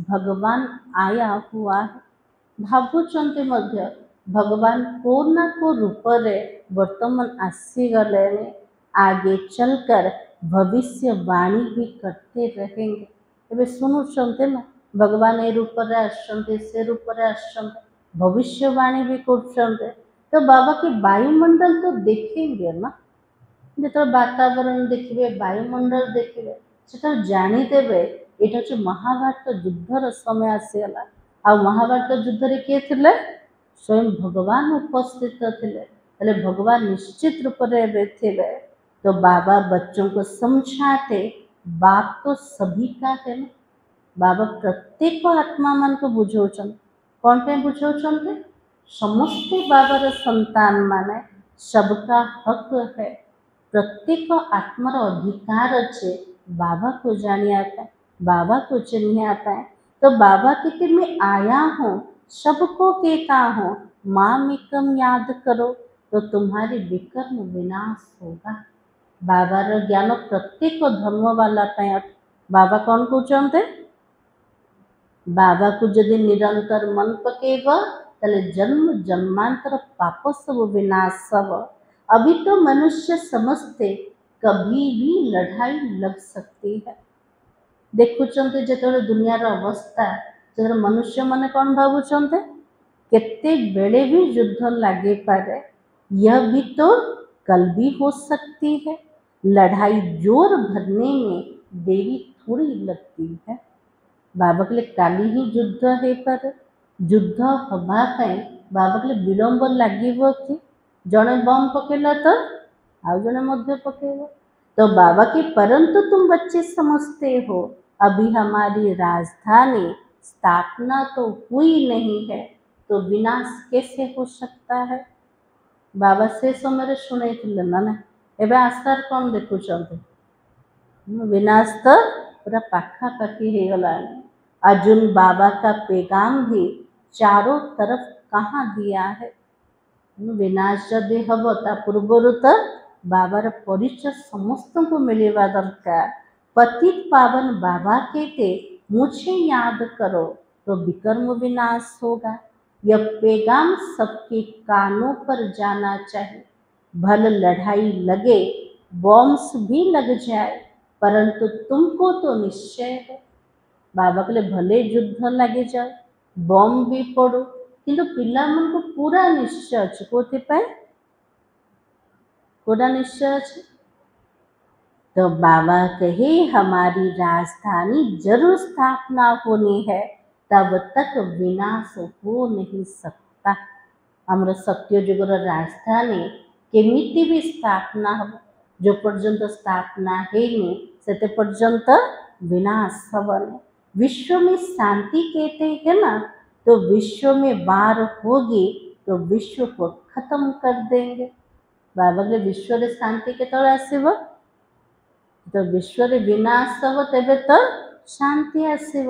भगवान आया हुआ है भावुचंती मध्य भगवान को ना को रूप रे वर्तमान आसीगले आगे चलकर भविष्यवाणी भी करते रहेंगे। एबे सुनुचंते ना भगवान ए रूप रे आसचंते से रूप रे आसचंते भविष्यवाणी भी करचंते। तो बाबा के वायुमंडल तो देखेंगे ना जो वातावरण देखिए वायुमंडल देखिए से जानीदेवे यहाँ हूँ महाभारत युद्धर समय आसीगला आ महाभारत युद्ध रे किए थिले स्वयं भगवान उपस्थित थे भगवान निश्चित रूप से थे। तो बाबा बच्चों को समझाते बाप तो सभी का है ना बाबा प्रत्येक आत्मा मान को बुझाऊन कौन पे बुझाऊँ समस्ते बाबार संतान माने सबका हक है प्रत्येक आत्मार अधिकार अच्छे बाबा को जानिया पाए बाबा को चिन्हिया पाए। तो बाबा कहते मैं आया हूँ सबको कहता हूँ मामेकम याद करो तो तुम्हारी विकर्म विनाश होगा। बाबार ज्ञान प्रत्येक धर्म वाला बाबा कौन कहते बाबा को जदि निरंतर मन पकेब तले जन्म जन्मांतर पाप सब विनाश सब। अभी तो मनुष्य समझते कभी भी लड़ाई लग सकती है। देखुचंते जो दुनियार अवस्था जो मनुष्य माने कौन भावुचंते केते बेले भी युद्ध लगे पारे यह भी तो कल भी हो सकती है। लड़ाई जोर भरने में देरी थोड़ी लगती है। बाबा के लिए काली ही युद्ध है पर युद्ध हवा बाबा के लिए विलंब लगे कि जड़े बम पकेला तो आउ जड़े मध्य पकेगा। तो बाबा के परंतु तुम बच्चे समझते हो अभी हमारी राजधानी स्थापना तो हुई नहीं है तो विनाश कैसे हो सकता है। बाबा से समय शुणे ना एवं आस्तार कौन देखुं विनाश तो पूरा पाखापाखी हो गला। अर्जुन बाबा का पैगाम भी चारों तरफ कहाँ दिया है विनाश जदि हम ता पूर्वर तो बाबार परिचय समस्त को मिलवा दरकार। पतित पावन बाबा कहते मुझे याद करो तो विकर्म विनाश होगा। यह पैगाम सबके कानों पर जाना चाहिए। भल लड़ाई लगे बॉम्ब्स भी लग जाए परंतु तुमको तो निश्चय है। बाबा के लिए भले युद्ध लगे जाए बम भी पड़ो किंतु पिला मन को पूरा निश्चय अच्छे कोथिपाई पूरा निश्चय अच्छे। तो बाबा कहे हमारी राजधानी जरूर स्थापना होनी है तब तक विनाश हो नहीं सकता। हमर सत्ययुगर राजधानी केमिति भी स्थापना हो जो पर्यंत स्थापना है से पर्यंत विनाश हवन। विश्व में शांति कहते हैं ना तो विश्व में वार होगी तो विश्व को खत्म कर देंगे। बाबा के विश्व रे शांति के तले आसीब तो विश्व रे विनाश हो तेबे तो शांति आसीब।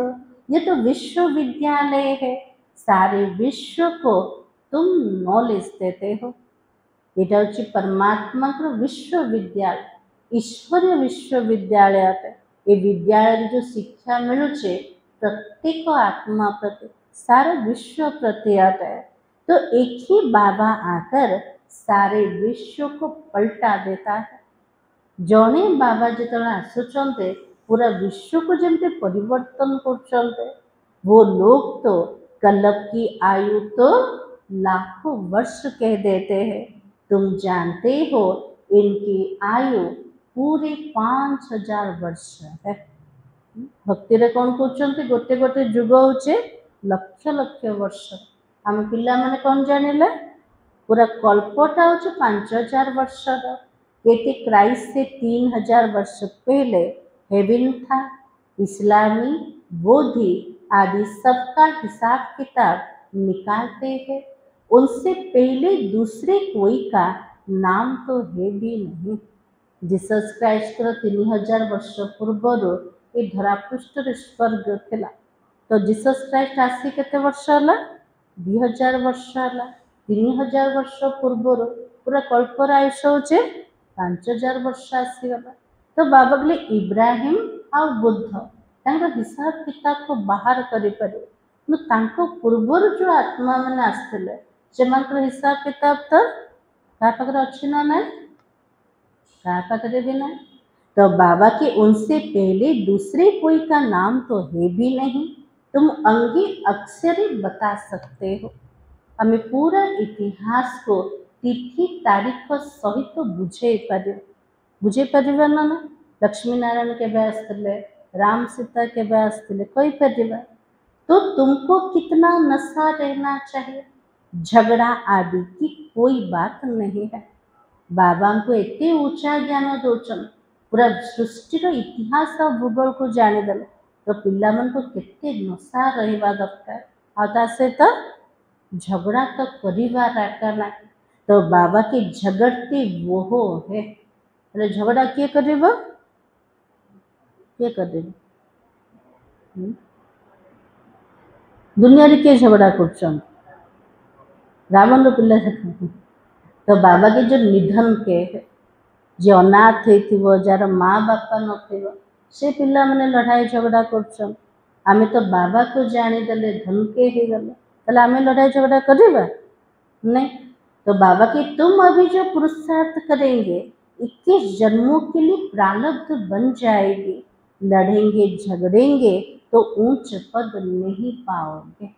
ये तो विश्वविद्यालय है सारे विश्व को तुम नॉलेज देते हो। এটা হচ্ছে परमात्मा विश्वविद्यालय ईश्वरीय विश्वविद्यालय ये विद्यालय जो शिक्षा मिलुचे प्रत्येक आत्मा प्रति सारे विश्व प्रति आता है। तो एक ही बाबा आकर सारे विश्व को पलटा देता है। जड़े बाबा जो आसुचंते पूरा विश्व को जमते परिवर्तन कर वो लोग तो कल्लभ की आयु तो लाखों वर्ष कह देते हैं। तुम जानते हो इनकी आयु पूरे 5000 वर्ष है। भक्ति रे कौन कहते गोटे गोटे जुग होचे लक्ष लक्ष वर्ष। आम पिला माने कौन जानिले पूरा कल्पटा होचे 5000 वर्ष कहते क्राइस्ट से 3000 वर्ष पहले हेवन था। इस्लामी बौद्धि आदि सबका हिसाब किताब निकालते हैं उनसे पहले दूसरे कोई का नाम तो है भी नहीं। जीसस क्राइस्ट 3000 वर्ष पूर्वर ये धरापृष्ठ स्वर्ग थिला तो जीसस क्राइस्ट आसी केते वर्ष होला 2000 वर्ष है 3000 वर्ष पूर्वर पूरा कल्पर आयुष होचे 5000 वर्ष आसीगला। तो बाबा बोले इब्राहिम आ बुद्ध तांकर हिसाब किताब को बाहर करें पूर्वर जो आत्मा मैंने आसते से हिसाब किताब तो क्या अच्छी ना ना क्या पाखे भी ना। तो बाबा के उनसे पहले दूसरे कोई का नाम तो है भी नहीं, तुम अंगी अक्षर बता सकते हो। हमें पूरा इतिहास को तिथि तारीख सहित तो बुझे पार ना ना लक्ष्मी नारायण के आसते राम सीता के आसते कही पार। तो तुमको कितना नशा रहना चाहिए, झगड़ा आदि की कोई बात नहीं है। बाबा को एते ऊंचा ज्ञान दौन पूरा सृष्टिर इतिहास और भूगोल को जानीदेले तो पिला मन को केते नशा रहा दरकार आ सहित झगड़ा तो कर ना। तो बाबा के झगड़ते वो है झगड़ा किए कर दुनिया रे किए झगड़ा कर रावण पिला तो बाबा के जो निधन के जे अनाथ हो जार माँ बापा न से पिला माने लड़ाई झगड़ा कर आमे तो बाबा को जानीदेले धनके हो गले आमे लड़ाई झगड़ा करवा नहीं। तो बाबा के तुम अभी जो पुरुषार्थ करेंगे 21 जन्मों के लिए प्रारब्ध बन जाएगी, लड़ेंगे झगड़ेंगे तो ऊंच पद नहीं पाओगे।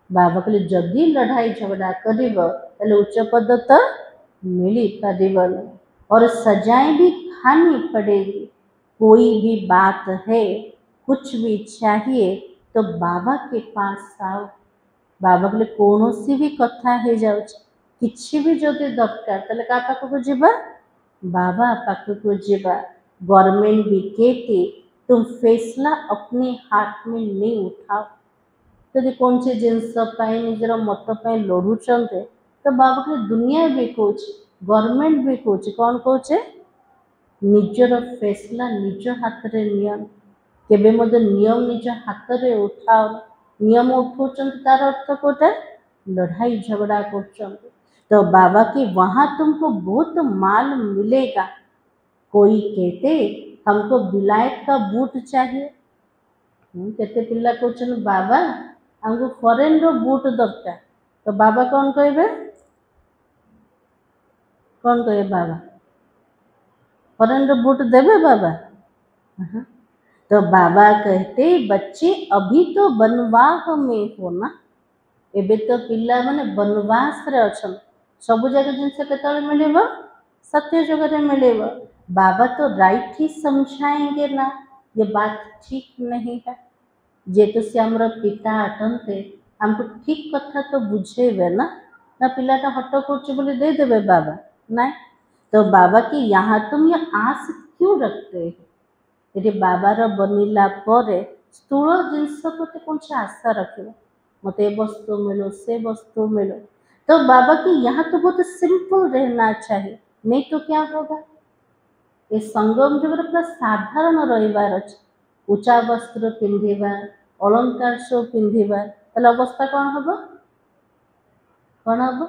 बाबा कहले जदि लड़ाई झगड़ा कर उच्च पद तो मिली पार और सजाएं भी खानी पड़ेगी। कोई भी बात है कुछ भी चाहिए तो बाबा के पास आओ। बाबा कहले कौन सी भी कथा है जाऊ किसी भी जदि दरकार तेल क्या पाखक जीवा बाबा पाखक जीवा। गवर्नमेंट भी कहती तुम फैसला अपने हाथ में नहीं उठाओ। यदि कौन सी जिनस निजर मत लड़ुं तो बाबा कहले दुनिया भी कौन गवर्नमेंट भी कौन कौन कौचे निजर फैसला निज हाथ रे नियम केबे मध्य नियम निज हाथ रे उठाओ। नियम उठाउछन तार अर्थ कोटे लड़ाई झगड़ा कर। तो बाबा के वहाँ तुमको बहुत माल मिलेगा। कोई कहते हमको विलायत का बूट चाहिए कहते पिला कहते बाबा हमको फॉरेन रो बूट दरकार। तो बाबा कौन कहे बाबा फॉरेन रो बूट देवे बाबा। तो बाबा कहते बच्चे अभी तो वनवास में हो ना एबे तो पिला माने वनवास रे अछन सब जगह जिनसे केतले मिलेबो सत्य जगह मिलेबो। बाबा तो राइट ही समझाएंगे ना ये बात ठीक नहीं है जेतु से आमर पिता अटंते हमको ठीक कथा तो बुझेबे ना ना पिलाटा हट कर दे देवे बाबा ना। तो बाबा की यहाँ तुम ये आस क्यों रखते हो ये बाबार बनिला परे स्थूल जिनस प्रति कौन सी आशा रखे मत वस्तु मिलो से वस्तु मिलो। तो बाबा की यहाँ तो बहुत सिंपल रहना चाहिए नहीं तो क्या होगा ये संगम जुगर पूरा साधारण रहीबार अच्छे ऊंचा वस्त्र पिंधिबा अलंकार सब पिंधिबा ताले अवस्था कौन हम।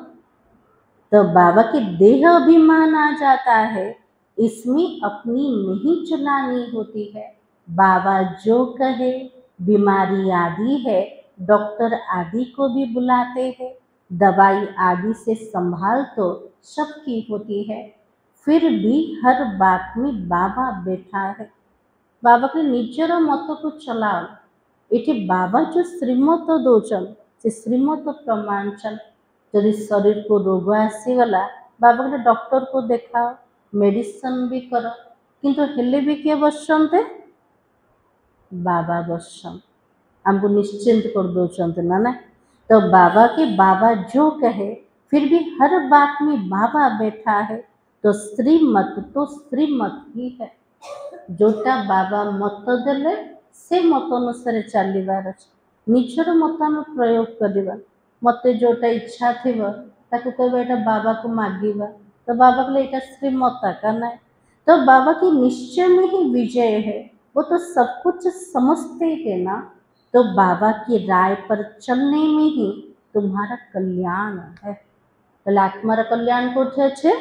तो बाबा के देह अभिमान आ जाता है इसमें अपनी नहीं चलानी होती है। बाबा जो कहे बीमारी आदि है डॉक्टर आदि को भी बुलाते हैं दवाई आदि से संभाल तो सबकी होती है फिर भी हर बात में बाबा बैठा है। बाबा के निजर मत को चलाओ ये बाबा जो श्रीमत दौन से श्रीमत प्रमाणचन यदि शरीर को रोग आसीगला बाबा कहते डॉक्टर को देखाओ मेडिसिन भी कर किंतु हेले भी किए बसते बाबा बसन हमको निश्चिंत कर दौरान ना ना। तो बाबा के बाबा जो कहे फिर भी हर बात में बाबा बैठा है तो श्रीमत ही है जोटा बाबा मत देले से मत अनुसार चलबार निजर मत प्रयोग करवा मत जोटा इच्छा थी कहवा बाबा को मांगवा तो बाबा कहले यहाँ श्रीमत का ना। तो बाबा की निश्चय में ही विजय है वो तो सब कुछ समझते हैं ना। तो बाबा की राय पर चलने में ही तुम्हारा कल्याण है। ताहले आत्मार कल्याण कोठे छे?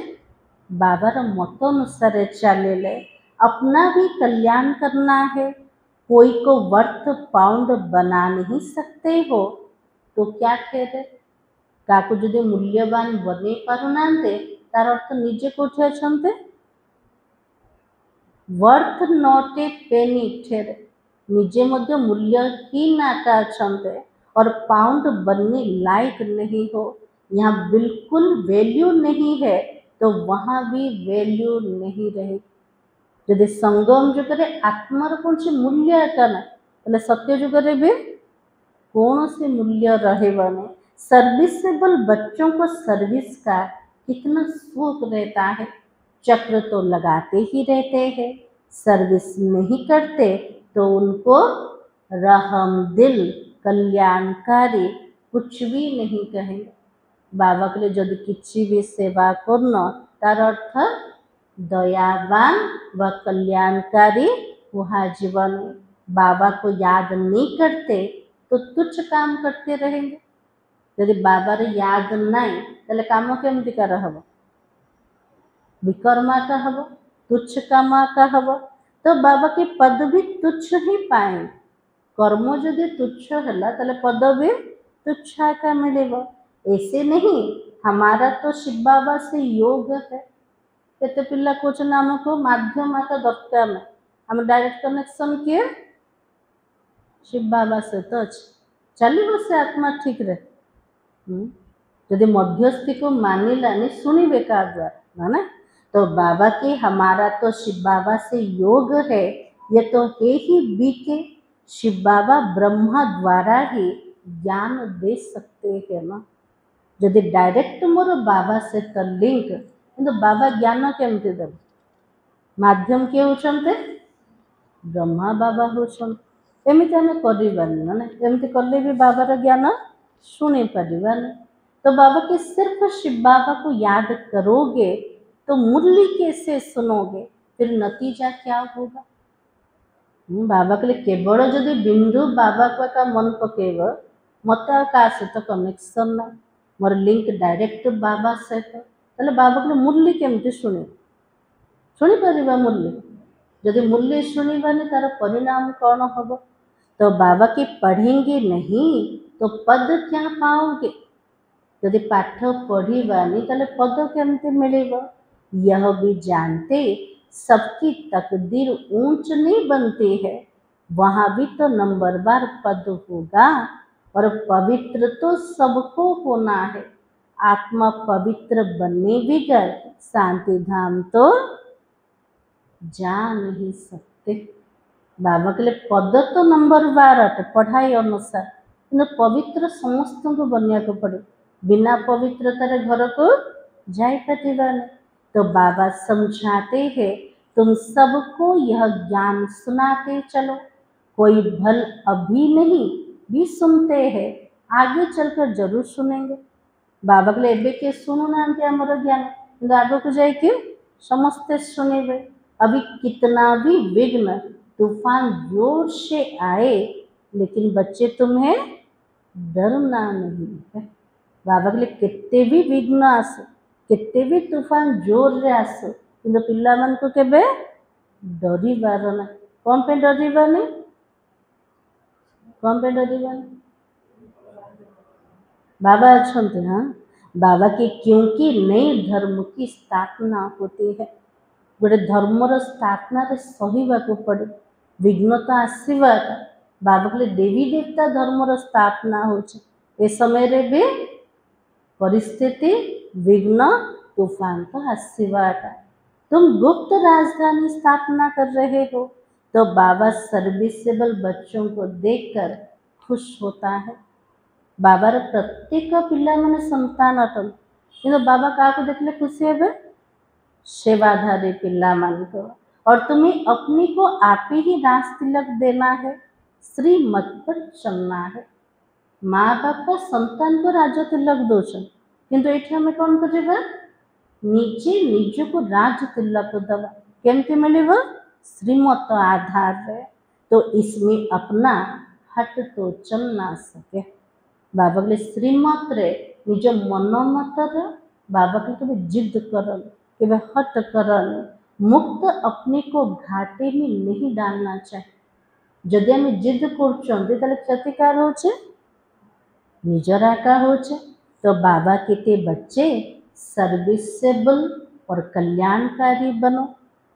बाबार मत अनुसार चाले। अपना भी कल्याण करना है। कोई को वर्थ पाउंड बना नहीं सकते हो तो क्या ठहरे? काकु जदि मूल्यवान बनी पारुनांते तार अर्थ निजे कोठे अछंते? वर्थ नॉट ए पेनी ठहरे। निजे मध्य मूल्यहीन आका अछंते और पाउंड बनने लायक नहीं हो, यहाँ बिल्कुल वैल्यू नहीं है तो वहाँ भी वैल्यू नहीं रहे। यदि संगम जुगे आत्मार कौन से मूल्य आका ना ताहले सत्य जुगे भी कौन से मूल्य रहेगा। सर्विसेबल बच्चों को सर्विस का कितना सुख रहता है। चक्र तो लगाते ही रहते हैं, सर्विस नहीं करते तो उनको रहम दिल कल्याणकारी कुछ भी नहीं कहेंगे। बाबा के लिए जदि किसी भी सेवा करना तार अर्थ दयावान व कल्याणकारी वहाँ जीवन। बाबा को याद नहीं करते तो तुच्छ काम करते रहेंगे। यदि बाबार याद नहीं ताहले काम केमती करहब? विकर्मा कहब, तुच्छ काम कहब तो बाबा के पद भी तुच्छ ही पाएंगे। कर्म जदि तुच्छ है ताहले पद भी तुच्छ आका मिलेगा। ऐसे नहीं, हमारा तो शिव बाबा से योग है। केते पिला कहते आमको माध्यम आका दरकार नहीं, आम डायरेक्ट कनेक्शन किए शिव बाबा से तो चलो से आत्मा ठीक रहे। यदि मध्यस्थी को मानिलानी सुनिबे का द्वारा ना तो बाबा के हमारा तो शिव बाबा से योग है, ये तो है ही बीके। शिव बाबा ब्रह्मा द्वारा ही ज्ञान दे सकते हैं ना। यदि डायरेक्ट मोर बाबा से तो लिंक किंतु बाबा ज्ञान केमती देव? माध्यम किए होचंते? ब्रह्मा बाबा होचंते। एमती आम करिबानी ना, एमती कले भी बाबार ज्ञान शुणी पारिबानी। तो बाबा के सिर्फ शिव बाबा को याद करोगे तो मुरली कैसे सुनोगे? फिर नतीजा क्या होगा? बाबा के लिए केवल जदि बिंदु बाबा को का मन पकेब मत का सहित कनेक्शन ना, मोर लिंक डायरेक्ट बाबा सहित, ताहले बाबा के मुरली केमती शुणी पारिबा? मुरली जदि मुरली शुणिबानी तार परिणाम कौन हम? तो बाबा की पढ़ेंगे नहीं तो पद क्या पाओगे? यदि पाठ पढ़िबानी ताहले पद केमती मिलेगा? यह भी जानते सबकी तकदीर ऊंच नहीं बनती है, वहाँ भी तो नंबरवार पद होगा। और पवित्र तो सबको होना है। आत्मा पवित्र बनने बिगर शांति धाम तो जा नहीं सकते। बाबा के लिए पद तो नंबरवार अटे पढ़ाई अनुसार, कि पवित्र समस्त को बनने को पड़े। बिना पवित्रतार घर को जापारे। तो बाबा समझाते हैं तुम सबको यह ज्ञान सुनाते चलो। कोई भल अभी नहीं भी सुनते हैं, आगे चलकर जरूर सुनेंगे। बाबा के लिए के सुनु ना आमर ज्ञान कि आग को जाके समस्ते सुनेबे। अभी कितना भी विघ्न तूफान जोर से आए लेकिन बच्चे तुम्हें डरना नहीं है। बाबा के लिए कितने भी विघ्न आसे, कितने भी तूफान जोर रे आसे, किंतु पिला मन को केबे डरिबार ना। कौन पे डरिबानी? कौन पे डरिबानी? बाबा अच्छे। हाँ, बाबा की क्योंकि नई धर्म की स्थापना होती है। गोटे धर्मर स्थापना सहवा को पड़े, विघ्न तो आसवा। बाबा के लिए देवी देवता धर्मर स्थापना हो समय रे भी परिस्थिति विघ्न तूफान तो आसवा। तुम गुप्त राजधानी स्थापना कर रहे हो तो बाबा सर्विसेबल बच्चों को देखकर खुश होता है। बाबार प्रत्येक पिला माने संतान अटन, किंतु बाबा क्या देखले खुशी हे? सेवाधारी पिला मान को। और तुम्हें अपनी को आप ही राज तिलक देना है, श्रीमत पर चलना है। माँ बापा संतान को राज तिलक दोचन, किंतु ये आम कौन करवा? निजे निज को राज तिलक दवा केमती मिलेगा? श्रीमत आधार है। तो इसमें अपना हट तो चल ना सके। बाबा कहले श्रीमत रे निज मन मतर बाबा कहले केबे जिद करन केबे हट करन मुक्त अपने को घाटे में नहीं डालना चाहिए। जदि आम जिद कर क्षति कार होचे निजर आका होचे। तो बाबा कहते बच्चे सर्विसेबल और कल्याणकारी बनो।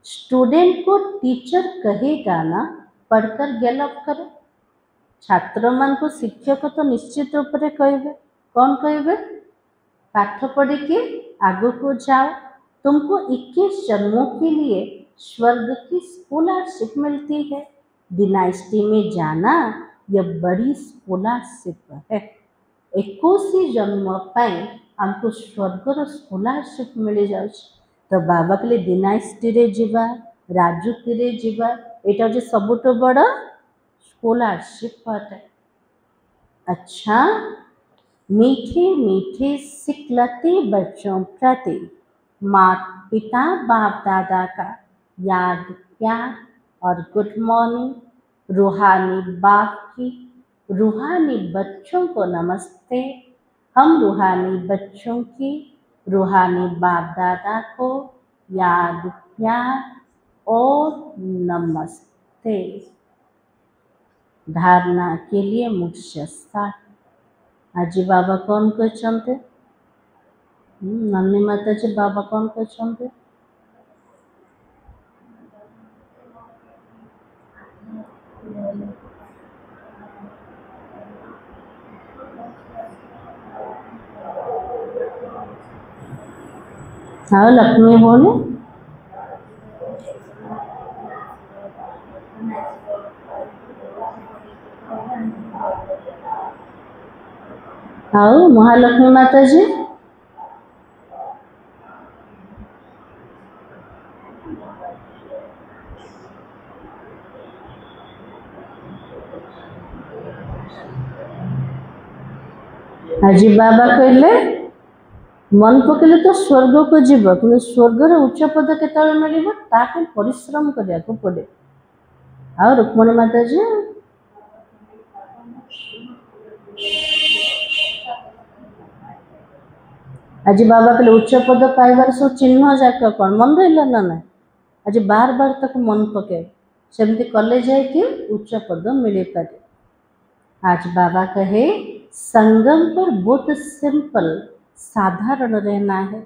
स्टूडेंट को टीचर कहेगा ना पढ़कर गैलअप करो। छात्र मान को शिक्षक तो निश्चित रूप से कहे कौन कहे पाठ पढ़ के आगो को जाओ। तुमको 21 जन्मों के लिए स्वर्ग की स्कॉलरशिप मिलती है। डिनाइस्टी में जाना यह बड़ी स्कॉलरशिप है। 21 जन्म पाई आमको स्वर्गर स्कॉलरशिप मिल जाए। तो बाबा कहले डिनाइस्टी रे जीवा राजुती रे जीवा एटा जे सबुठ बड़ स्कॉलरशिप है। अच्छा मीठे मीठे सिकलते बच्चों प्रति माता पिता बाप दादा का याद प्यार और गुड मॉर्निंग। रूहानी बाप की रूहानी बच्चों को नमस्ते। हम रूहानी बच्चों की रूहानी बाप दादा को याद प्यार और नमस्ते। धारणा के लिए मुख्य सार आज बाबा कौन कहते नन्नी माता जी बाबा कौन कहते हाँ लक्ष्मी बोले हाँ महालक्ष्मी माता जी आज बाबा कहले मन पकड़े तो स्वर्ग को जीव कि स्वर्गर उच्च पद के मिल परिश्रम करने को पड़े। आ रुक्मणी माता जी आज बाबा कहले उच्च पद पाइबार सब चिन्ह जाक कौन मन रहा ना ना आज बार बार तक मन पके सेमती कले जाए उच्च पद मिल पारे। आज बाबा कहे संगम पर बहुत सिंपल साधारण रहना है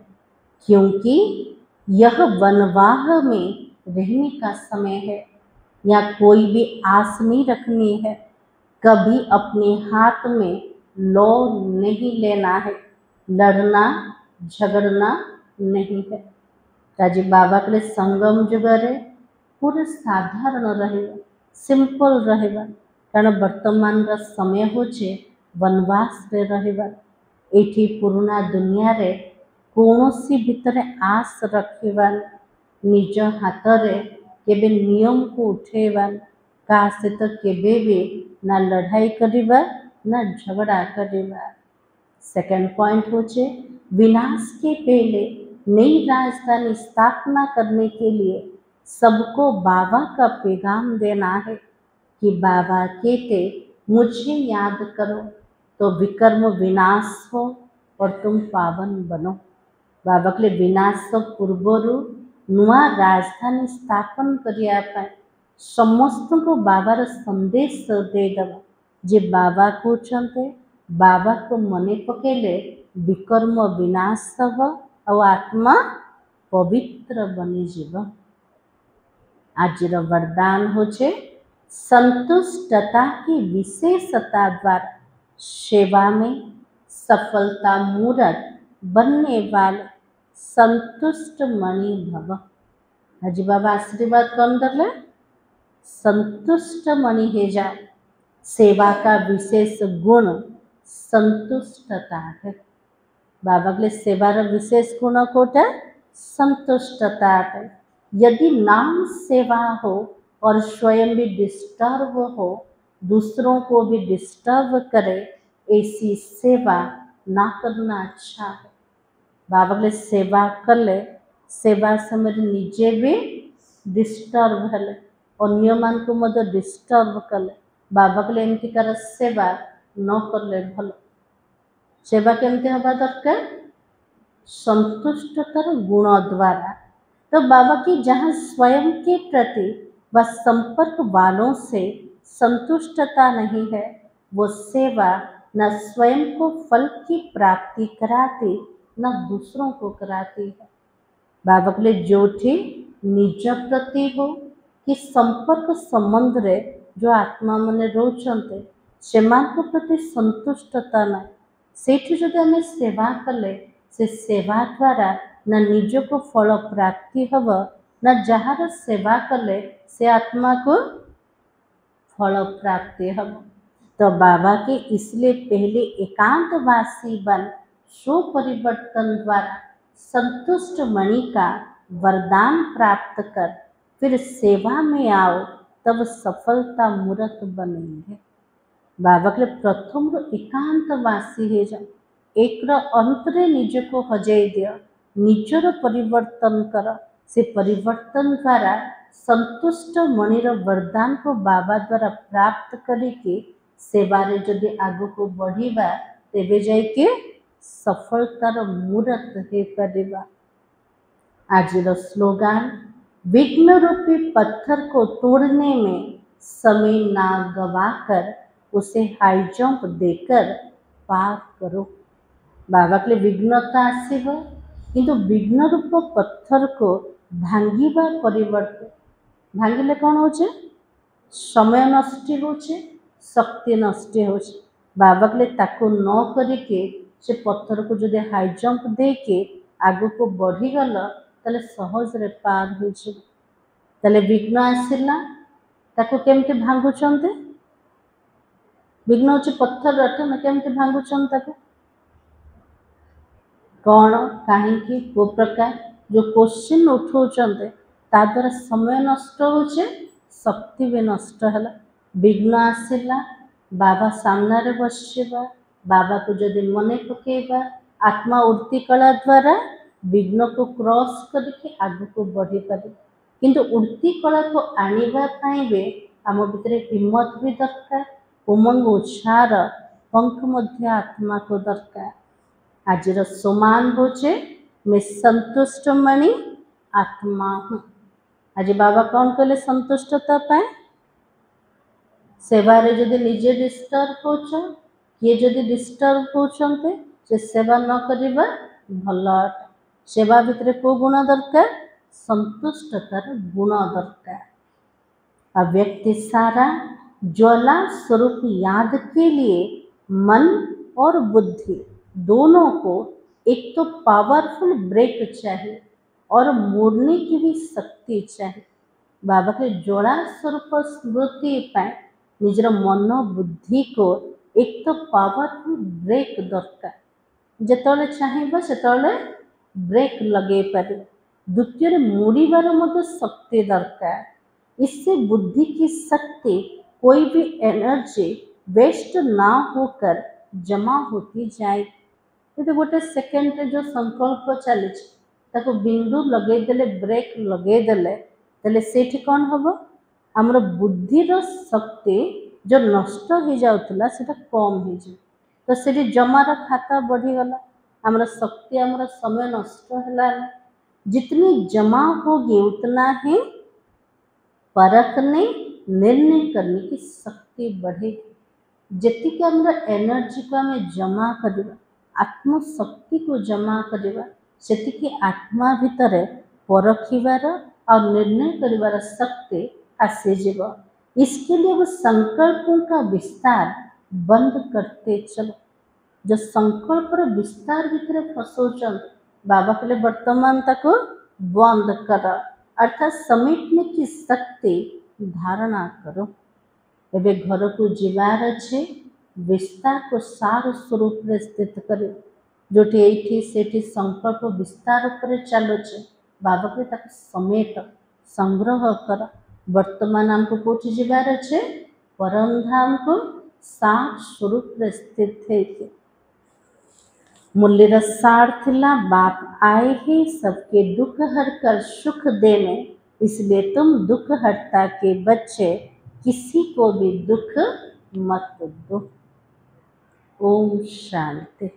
क्योंकि यह वनवाह में रहने का समय है। या कोई भी आस नहीं रखनी है। कभी अपने हाथ में लौ नहीं लेना है। लड़ना झगड़ना नहीं है। ताजी बाबा के लिए संगम जुगरे पूरे साधारण रहेगा सिंपल रहेगा कारण वर्तमान समय होचे वनवास रे रहेगा। एठी पुराना दुनिया रे कौनसी भितर आस रखिबा निज हाथ रे केबे नियम को उठेबा का सहित केबे भी ना लड़ाई करिबा ना झगड़ा करिबा। सेकंड पॉइंट होचे विनाश के पहले नई राजधानी स्थापना करने के लिए सबको बाबा का पैगाम देना है कि बाबा कहते मुझे याद करो तो विकर्म विनाश हो और तुम पावन बनो। बाबा के लिए विनाश पूर्वर नुआ राजधानी स्थापन करिया पाए समस्त को बाबार संदेश देदेवा जे बाबा कहते बाबा को मने पकेले विकर्म विनाश हब और आत्मा पवित्र बनी जीव। आज वरदान होचे संतुष्टता की विशेषता द्वारा सेवा में सफलता मूर्त बनने वाले संतुष्ट मणि भव। आज बाबा आशीर्वाद कौन दले संतुष्ट मणि है जा। सेवा का विशेष गुण संतुष्टता है। बाबा के सेवार विशेष गुण कोटा संतुष्टता है। यदि नाम सेवा हो और स्वयं भी डिस्टर्ब हो दूसरों को भी डिस्टर्ब करे ऐसी सेवा ना करना अच्छा है। बाबा के सेवा कले सेवा समय निजे भी डिस्टर्ब हेले अन्य मान को मत डिस्टर्ब कले बाबा के एमती कर सेवा न करले भल। सेवा केमती हवा दरकार संतुष्टतार गुण द्वारा। तो बाबा की जहाँ स्वयं के प्रति व संपर्क वालों से संतुष्टता नहीं है, वो सेवा न स्वयं को फल की प्राप्ति कराती न दूसरों को कराती है। बाबा कहले जोठी निज प्रति हो कि संपर्क संबंध रे जो आत्मा माने रोचंते सेमानक प्रति संतुष्टता ना सेठी जदि आमे सेवा कले से सेवा द्वारा न निज को फल प्राप्ति हब न जहार सेवा कले से आत्मा को फल प्राप्ति हब। तो बाबा के इसलिए पहले एकांतवासी बन सो परिवर्तन द्वारा संतुष्ट मणि का वरदान प्राप्त कर फिर सेवा में आओ, तब सफलता मूर्त बनेंगे। बाबा के प्रथम एकांतवासी है जा एक अंतरे निज को हजाई दियो, निजर परिवर्तन कर, से परिवर्तन द्वारा संतुष्ट मणिर वरदान को बाबा द्वारा प्राप्त करके सेवारे जदि आगु को बढ़िबा तेबे जाइके सफलतार मूर्त हो पारिबा। आजिर स्लोगान विघ्न रूपी पत्थर को तोड़ने में समय ना गवाकर उसे हाई जंप देकर पार करो। बाबा के विघ्नता आसीब किंतु विघ्न रूप पत्थर को भांगिबा परिवर्ते भांगिले कौन होचे समय नष्ट होचे शक्ति नष्ट होचे। बाबा के ताको न करके से पत्थर को जदि हाई जंप दे के आगु को बढ़ी गल ताले सहज रे पार हो ताले विघ्न आसिला ताको केमते भांगुचंते विघ्न होचे पत्थर रथ में केमते भांगुचन ताको कौन कहीं को प्रकार जो क्वेश्चन उठाउचंते ता द्वारा समय नष्ट होचे शक्ति भी नष्ट है। विघ्न आसिला बाबा सामने रे बसिबा बाबा को जदि मने पकेबा आत्मा उड़ती कला द्वारा विघ्न को क्रॉस करके आगु को बढ़ी पारे किंतु उड़ती कला को आनिबा पाई बे आम भितर हिम्मत भी दरकार उमंग उत्साह पंख मध्य आत्मा को दरकार। आजिर समान होचे मैं संतुष्ट मणि आत्मा हूँ। आज बाबा कौन कहले संतुष्टता पाए सेवारे जदि निजे डिस्टर्ब होच किए जदि डिस्टर्ब होचंते से सेवा न करिबा भल सेवा भितर को गुण दरकार संतुष्टतार गुण दरकार। अब व्यक्ति सारा ज्वाला स्वरूप याद के लिए मन और बुद्धि दोनों को एक तो पावरफुल ब्रेक चाहिए और मोड़ने की भी शक्ति चाहिए। बाबा के ज्वाला स्वरूप स्मृति पाए निजर मन बुद्धि को एक तो पावरफुल ब्रेक दरकार जेतले चाहिए सेतले ब्रेक लगे पारे द्वितीय मोड़ीबार मध्य शक्ति दरकार। इससे बुद्धि की शक्ति कोई भी एनर्जी वेस्ट ना होकर जमा होती जाए। तो गोटे सेकेंड रे जो संकल्प चली ताको बिंदु लगे देले ब्रेक लगे देले तेले सेठी कौन हबो हमर बुद्धिर शक्ति जो नष्ट हो जाउतला सेटा कम हो जाए तो सेठी जमार खाता बढ़ी गला हमर शक्ति हमर समय नष्ट होला। जितनी जमा होगी उतना ही परखने निर्णय करने की शक्ति बढ़ेगी। जितनी हमर एनर्जी को हमें जमा करवा आत्मशक्ति को जमा करवा सेतिकी आत्मा भितर परखिबार और निर्णय करिवार शक्ति आसी जीव। इसके लिए वो संकल्पों का विस्तार बंद करते चलो। जो संकल्प विस्तार भितर फसोचन बाबा के लिए वर्तमान तक बंद कर अर्थात समेटने की शक्ति धारणा करो। एबे घर को जीवार अच्छे विस्तार को सार स्वरूप में स्थित करे जोटी एठी सेठी संकल्प विस्तार पर चलुचे बाबा के तक समेट संग्रह कर वर्तमान हमको कोठी जीवार अच्छे परम धाम को सार स्वरूप में स्थित है। मूल्य सार थिला बाप आए ही सबके दुख हर कर सुख देने इसलिए तुम दुख हरता के बच्चे किसी को भी दुख मत दो। ओम शांति।